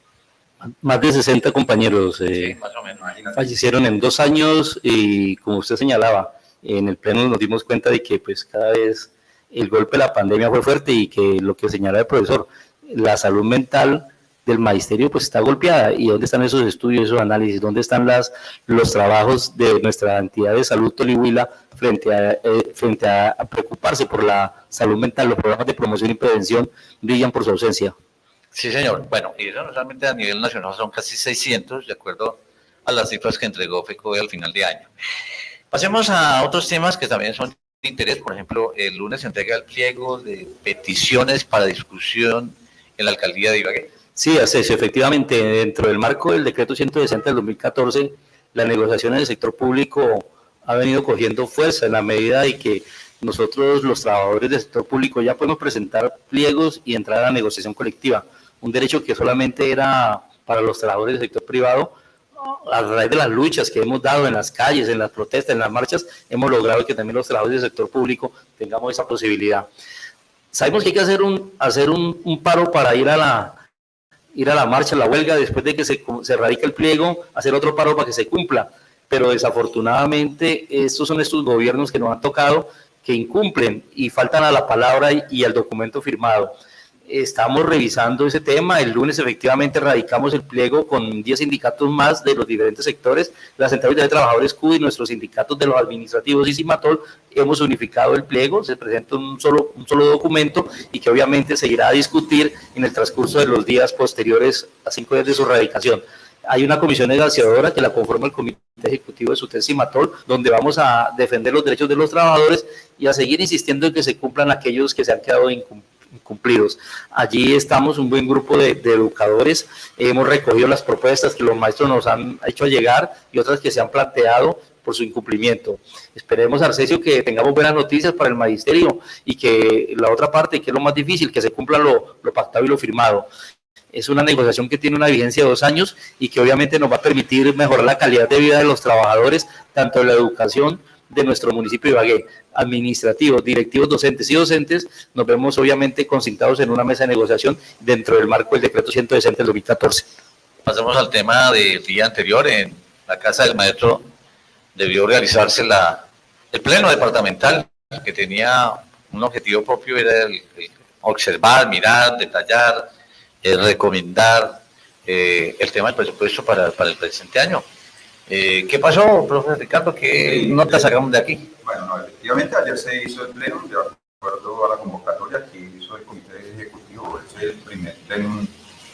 Más de 60 compañeros más o menos, fallecieron en 2 años y, como usted señalaba, en el pleno nos dimos cuenta de que pues cada vez el golpe de la pandemia fue fuerte y que lo que señala el profesor, la salud mental del magisterio pues está golpeada. ¿Y dónde están esos estudios, esos análisis? ¿Dónde están los trabajos de nuestra entidad de salud Tolhuila frente a preocuparse por la salud mental? Los programas de promoción y prevención brillan por su ausencia. Sí, señor. Bueno, y eso realmente a nivel nacional son casi 600, de acuerdo a las cifras que entregó FECODE al final de año. Pasemos a otros temas que también son de interés. Por ejemplo, el lunes se entrega el pliego de peticiones para discusión en la alcaldía de Ibagué. Sí, Asesio, efectivamente, dentro del marco del decreto 160 del 2014, la negociación en el sector público ha venido cogiendo fuerza en la medida de que nosotros, los trabajadores del sector público, ya podemos presentar pliegos y entrar a la negociación colectiva, un derecho que solamente era para los trabajadores del sector privado. A raíz de las luchas que hemos dado en las calles, en las protestas, en las marchas, hemos logrado que también los trabajadores del sector público tengamos esa posibilidad. Sabemos que hay que hacer un paro para ir a la marcha, a la huelga, después de que se radica el pliego, hacer otro paro para que se cumpla, pero desafortunadamente estos gobiernos que nos han tocado, que incumplen y faltan a la palabra y al documento firmado. Estamos revisando ese tema. El lunes efectivamente radicamos el pliego con 10 sindicatos más de los diferentes sectores, la Central de Trabajadores CUD y nuestros sindicatos de los administrativos y Cimatol. Hemos unificado el pliego, se presenta un solo documento y que obviamente se irá a discutir en el transcurso de los días posteriores a 5 días de su radicación. Hay una comisión negociadora que la conforma el Comité Ejecutivo de SUTES Cimatol, donde vamos a defender los derechos de los trabajadores y a seguir insistiendo en que se cumplan aquellos que se han quedado incumplidos. Allí estamos un buen grupo de educadores, hemos recogido las propuestas que los maestros nos han hecho llegar y otras que se han planteado por su incumplimiento. Esperemos, Arcesio, que tengamos buenas noticias para el magisterio y que la otra parte, que es lo más difícil, que se cumpla lo pactado y lo firmado. Es una negociación que tiene una vigencia de 2 años y que obviamente nos va a permitir mejorar la calidad de vida de los trabajadores, tanto de la educación de nuestro municipio de Ibagué, administrativos, directivos, docentes y docentes. Nos vemos obviamente concentrados en una mesa de negociación dentro del marco del decreto 160 del 2014. Pasamos al tema del día anterior. En la Casa del Maestro debió realizarse el pleno departamental, que tenía un objetivo propio, era el observar, mirar, detallar, recomendar el tema del presupuesto para el presente año. ¿Qué pasó, profesor Ricardo? ¿Qué notas sacamos de aquí? Bueno, no, efectivamente ayer se hizo el pleno, de acuerdo a la convocatoria que hizo el Comité Ejecutivo. Es el primer pleno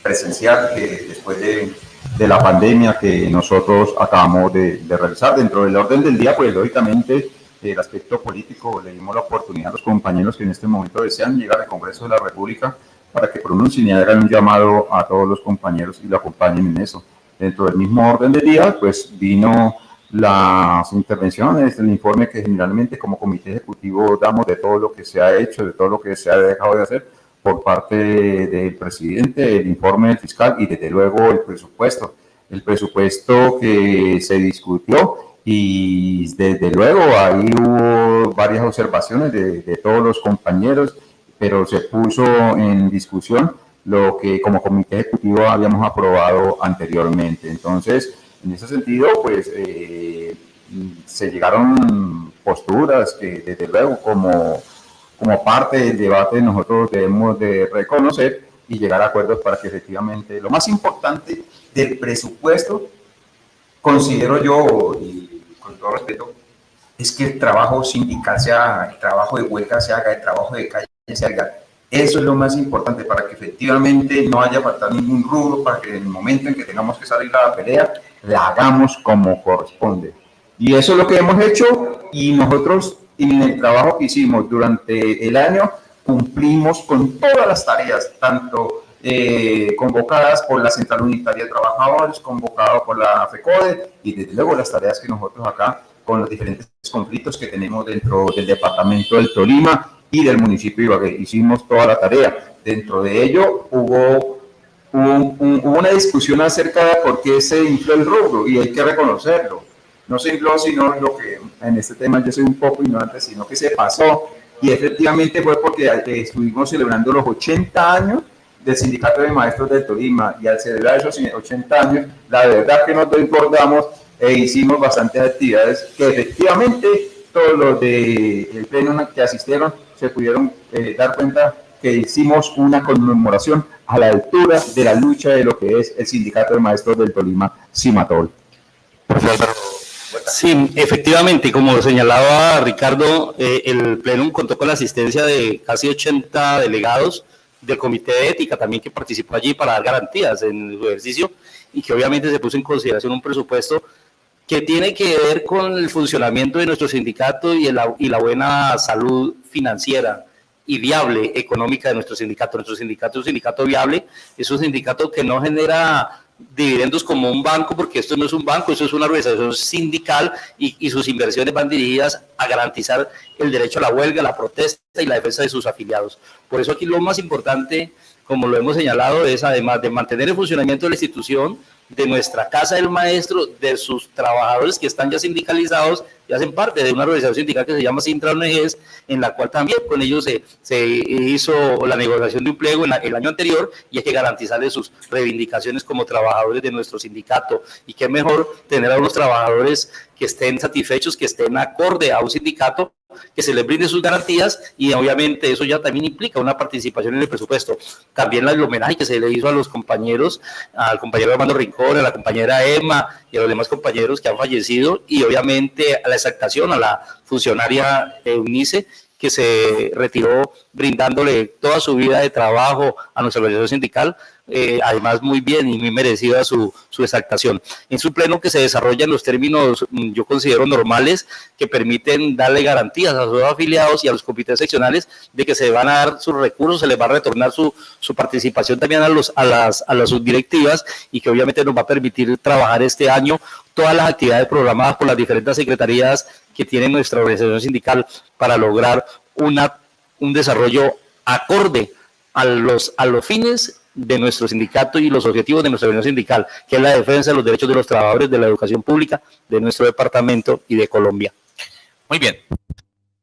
presencial que después de la pandemia que nosotros acabamos de realizar. Dentro del orden del día, pues lógicamente el aspecto político, le dimos la oportunidad a los compañeros que en este momento desean llegar al Congreso de la República para que pronuncien y hagan un llamado a todos los compañeros y lo acompañen en eso. Dentro del mismo orden del día, pues vino las intervenciones, el informe que generalmente como comité ejecutivo damos de todo lo que se ha hecho, de todo lo que se ha dejado de hacer por parte del presidente, el informe del fiscal y desde luego el presupuesto. El presupuesto que se discutió y desde luego ahí hubo varias observaciones de todos los compañeros, pero se puso en discusión lo que como comité ejecutivo habíamos aprobado anteriormente. Entonces, en ese sentido, pues se llegaron posturas que desde luego como parte del debate nosotros debemos de reconocer y llegar a acuerdos para que efectivamente lo más importante del presupuesto, considero yo, y con todo respeto, es que el trabajo sindical se haga, el trabajo de huelga se haga, el trabajo de calle se haga. Eso es lo más importante para que efectivamente no haya faltado ningún rubro, para que en el momento en que tengamos que salir a la pelea, la hagamos como corresponde. Y eso es lo que hemos hecho y nosotros en el trabajo que hicimos durante el año cumplimos con todas las tareas, tanto convocadas por la Central Unitaria de Trabajadores, convocadas por la FECODE y desde luego las tareas que nosotros acá con los diferentes conflictos que tenemos dentro del departamento del Tolima y del municipio de Ibagué. Hicimos toda la tarea. Dentro de ello hubo una discusión acerca de por qué se infló el rubro y hay que reconocerlo. No se infló, sino lo que en este tema yo soy un poco ignorante, sino que se pasó y efectivamente fue porque estuvimos celebrando los 80 años del Sindicato de Maestros del Tolima y al celebrar esos 80 años, la verdad que nos desbordamos e hicimos bastantes actividades que efectivamente todos los del pleno que asistieron se pudieron dar cuenta que hicimos una conmemoración a la altura de la lucha de lo que es el Sindicato de Maestros del Tolima, Simatol. Sí, efectivamente, como señalaba Ricardo, el Plenum contó con la asistencia de casi 80 delegados del Comité de Ética también que participó allí para dar garantías en su ejercicio y que obviamente se puso en consideración un presupuesto que tiene que ver con el funcionamiento de nuestro sindicato y la buena salud financiera y viable económica de nuestro sindicato. Nuestro sindicato es un sindicato viable, es un sindicato que no genera dividendos como un banco, porque esto no es un banco, esto es una organización sindical y sus inversiones van dirigidas a garantizar el derecho a la huelga, la protesta y la defensa de sus afiliados. Por eso aquí lo más importante, como lo hemos señalado, es además de mantener el funcionamiento de la institución, de nuestra Casa del Maestro, de sus trabajadores que están ya sindicalizados y hacen parte de una organización sindical que se llama Sintra ONGs, en la cual también con ellos se hizo la negociación de un pliego el año anterior y hay que garantizarles sus reivindicaciones como trabajadores de nuestro sindicato. Y qué mejor tener a unos trabajadores que estén satisfechos, que estén acorde a un sindicato, que se les brinde sus garantías y obviamente eso ya también implica una participación en el presupuesto. También el homenaje que se le hizo a los compañeros, al compañero Armando Rincón, a la compañera Emma y a los demás compañeros que han fallecido y obviamente a la exaltación a la funcionaria Eunice que se retiró brindándole toda su vida de trabajo a nuestra organización sindical, además muy bien y muy merecida su exaltación. En su pleno que se desarrolla en los términos, yo considero normales, que permiten darle garantías a sus afiliados y a los comités seccionales de que se van a dar sus recursos, se les va a retornar su participación también a las subdirectivas y que obviamente nos va a permitir trabajar este año todas las actividades programadas por las diferentes secretarías que tiene nuestra organización sindical para lograr un desarrollo acorde a los fines de nuestro sindicato y los objetivos de nuestra organización sindical, que es la defensa de los derechos de los trabajadores de la educación pública de nuestro departamento y de Colombia. Muy bien.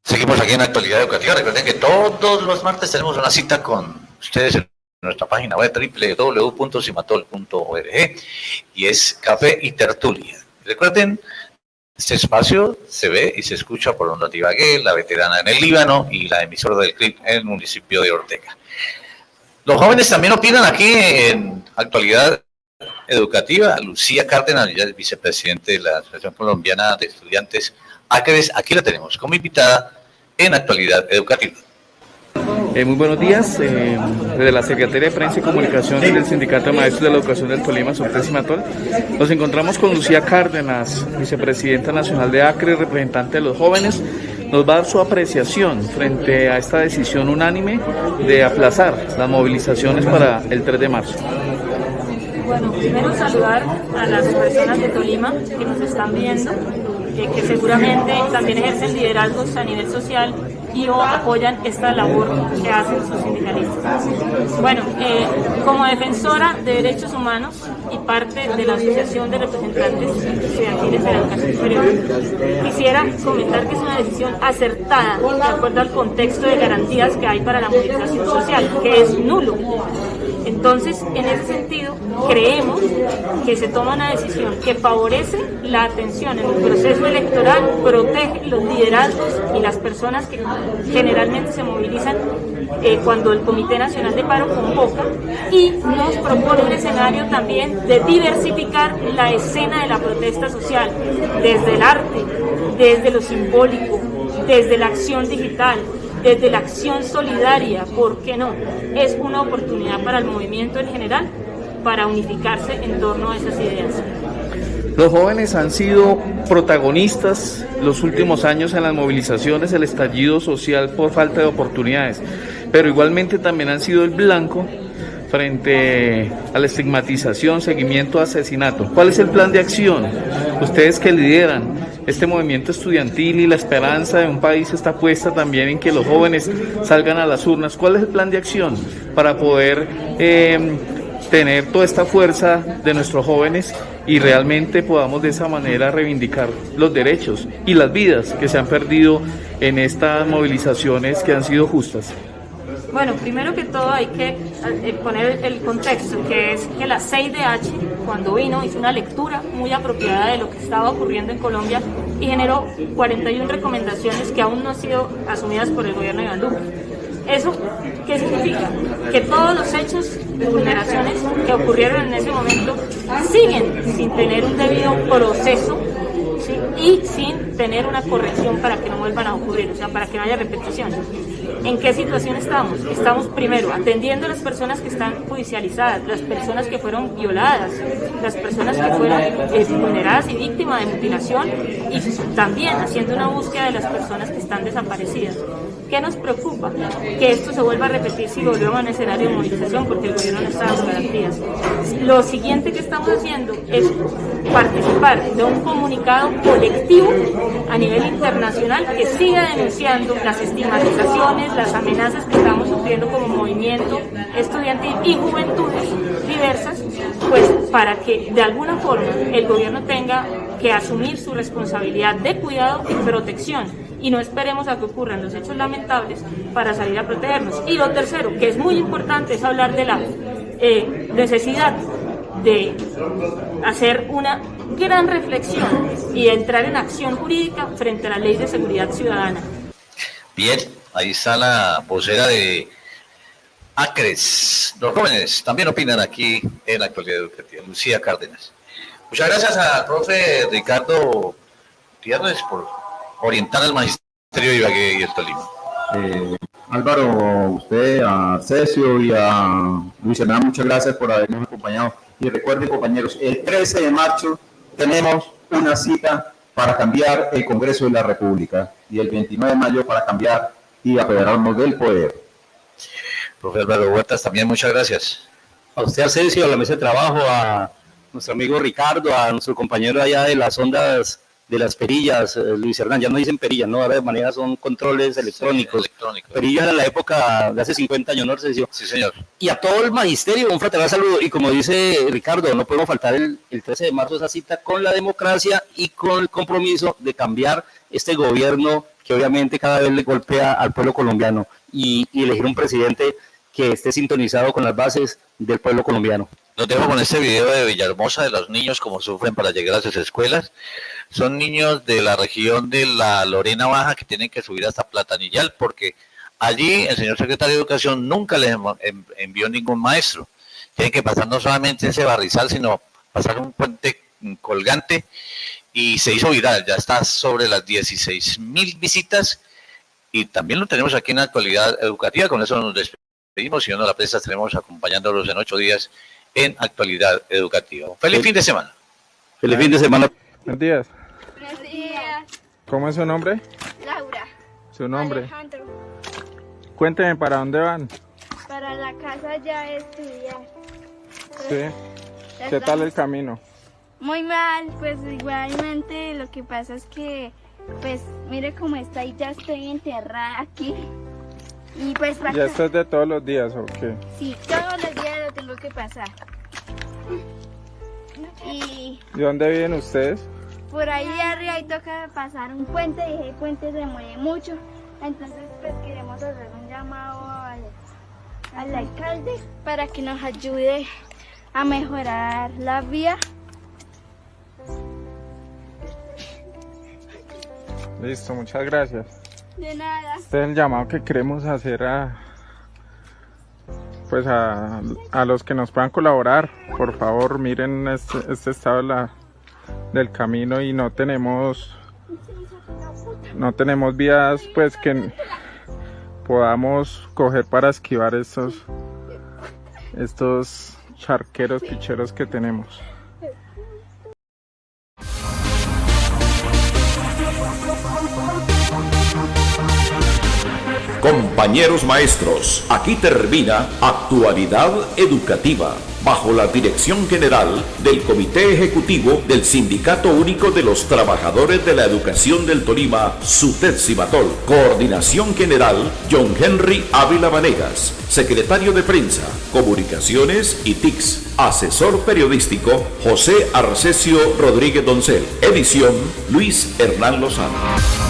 Seguimos aquí en Actualidad Educativa. Recuerden que todos los martes tenemos una cita con ustedes en nuestra página web www.simatol.org y es Café y Tertulia. Recuerden, este espacio se ve y se escucha por Onda Ibagué, La Veterana en el Líbano y la emisora del CRIP en el municipio de Ortega. Los jóvenes también opinan aquí en Actualidad Educativa. Lucía Cárdenas, ella es vicepresidente de la Asociación Colombiana de Estudiantes Acres. Aquí la tenemos como invitada en Actualidad Educativa. Muy buenos días, desde la Secretaría de Prensa y Comunicaciones del Sindicato de Maestros de la Educación del Tolima, Sortes y Matol. Nos encontramos con Lucía Cárdenas, vicepresidenta nacional de Acre, representante de los jóvenes. Nos va a dar su apreciación frente a esta decisión unánime de aplazar las movilizaciones para el 3 de marzo. Bueno, primero saludar a las personas de Tolima que nos están viendo, que seguramente también ejercen liderazgos a nivel social y o apoyan esta labor que hacen sus sindicalistas. Bueno, como defensora de derechos humanos y parte de la Asociación de Representantes Estudiantiles de la Educación Superior, quisiera comentar que es una decisión acertada de acuerdo al contexto de garantías que hay para la movilización social, que es nulo. Entonces, en ese sentido, creemos que se toma una decisión que favorece la atención en el proceso electoral, protege los liderazgos y las personas que generalmente se movilizan cuando el Comité Nacional de Paro convoca, y nos propone un escenario también de diversificar la escena de la protesta social, desde el arte, desde lo simbólico, desde la acción digital, desde la acción solidaria, ¿por qué no? Es una oportunidad para el movimiento en general para unificarse en torno a esas ideas. Los jóvenes han sido protagonistas los últimos años en las movilizaciones, el estallido social por falta de oportunidades, pero igualmente también han sido el blanco frente a la estigmatización, seguimiento, asesinato. ¿Cuál es el plan de acción? Ustedes que lideran este movimiento estudiantil y la esperanza de un país está puesta también en que los jóvenes salgan a las urnas. ¿Cuál es el plan de acción para poder tener toda esta fuerza de nuestros jóvenes y realmente podamos de esa manera reivindicar los derechos y las vidas que se han perdido en estas movilizaciones que han sido justas? Bueno, primero que todo hay que poner el contexto, que es que la CIDH, cuando vino, hizo una lectura muy apropiada de lo que estaba ocurriendo en Colombia y generó 41 recomendaciones que aún no han sido asumidas por el gobierno de Iván Duque. ¿Eso qué significa? Que todos los hechos de vulneraciones que ocurrieron en ese momento siguen sin tener un debido proceso, ¿sí? Y sin tener una corrección para que no vuelvan a ocurrir, o sea, para que no haya repetición. ¿En qué situación estamos? Estamos primero atendiendo a las personas que están judicializadas, las personas que fueron violadas, las personas que fueron vulneradas y víctimas de mutilación, y también haciendo una búsqueda de las personas que están desaparecidas. ¿Qué nos preocupa? Que esto se vuelva a repetir si volvemos a un escenario de movilización, porque el gobierno no está dando garantías. Lo siguiente que estamos haciendo es participar de un comunicado colectivo a nivel internacional que siga denunciando las estigmatizaciones, las amenazas que estamos sufriendo como movimiento estudiantil y juventudes diversas, pues para que de alguna forma el gobierno tenga que asumir su responsabilidad de cuidado y protección, y no esperemos a que ocurran los hechos lamentables para salir a protegernos. Y lo tercero, que es muy importante, es hablar de la necesidad de hacer una gran reflexión y entrar en acción jurídica frente a la Ley de Seguridad Ciudadana. Bien, ahí está la vocera de ACRES. Los jóvenes también opinan aquí en la actualidad educativa. Lucía Cárdenas. Muchas gracias al profe Ricardo Tiernes por orientar al magisterio de Ibagué y el Tolima. Álvaro, usted, a Cesio y a Luis Hernán, muchas gracias por habernos acompañado. Y recuerden, compañeros, el 13 de marzo tenemos una cita para cambiar el Congreso de la República y el 29 de mayo para cambiar y apoderarnos del poder. Profe Álvaro Huertas, también muchas gracias. A usted, a Cesio, a la mesa de trabajo, a nuestro amigo Ricardo, a nuestro compañero allá de las ondas de las perillas, Luis Hernán, ya no dicen perillas, ¿no? Ahora de manera son controles electrónicos. Sí, electrónicos. Perillas era la época de hace 50 años, ¿no? Sí, señor. Y a todo el magisterio, un fraternal saludo. Y como dice Ricardo, no podemos faltar el 13 de marzo esa cita con la democracia y con el compromiso de cambiar este gobierno que obviamente cada vez le golpea al pueblo colombiano y elegir un presidente que esté sintonizado con las bases del pueblo colombiano. Los dejo con este video de Villahermosa, de los niños como sufren para llegar a sus escuelas. Son niños de la región de la Lorena Baja que tienen que subir hasta Platanillal porque allí el señor secretario de Educación nunca les envió ningún maestro. Tienen que pasar no solamente ese barrizal, sino pasar un puente colgante y se hizo viral. Ya está sobre las 16.000 visitas y también lo tenemos aquí en la actualidad educativa. Con eso nos despedimos. Si no la prensa estaremos acompañándolos en 8 días en actualidad educativa. Feliz fin de semana. Feliz fin de semana. Buenos días. Buenos días. ¿Cómo es su nombre? Laura. ¿Su nombre? Alejandro. Cuénteme, ¿para dónde van? Para la casa ya de estudiar. Sí. ¿Qué tal el camino? Muy mal, pues igualmente lo que pasa es que, pues mire cómo está y ya estoy enterrada aquí. Y pues para... ¿Ya esto es de todos los días o qué? Sí, todos los días lo tengo que pasar. Y dónde viven ustedes? por ahí arriba ahí toca pasar un puente y ese puente se mueve mucho. Entonces pues queremos hacer un llamado al alcalde para que nos ayude a mejorar la vía. Listo, muchas gracias. De nada. Este es el llamado que queremos hacer a los que nos puedan colaborar. Por favor, miren este estado del camino y no tenemos vías pues que podamos coger para esquivar estos charqueros, picheros que tenemos. Compañeros maestros, aquí termina Actualidad Educativa, bajo la dirección general del Comité Ejecutivo del Sindicato Único de los Trabajadores de la Educación del Tolima, SUTED-CIMATOL. Coordinación General, John Henry Ávila Vanegas. Secretario de Prensa, Comunicaciones y TICS. Asesor periodístico, José Arcesio Rodríguez Doncel. Edición, Luis Hernán Lozano.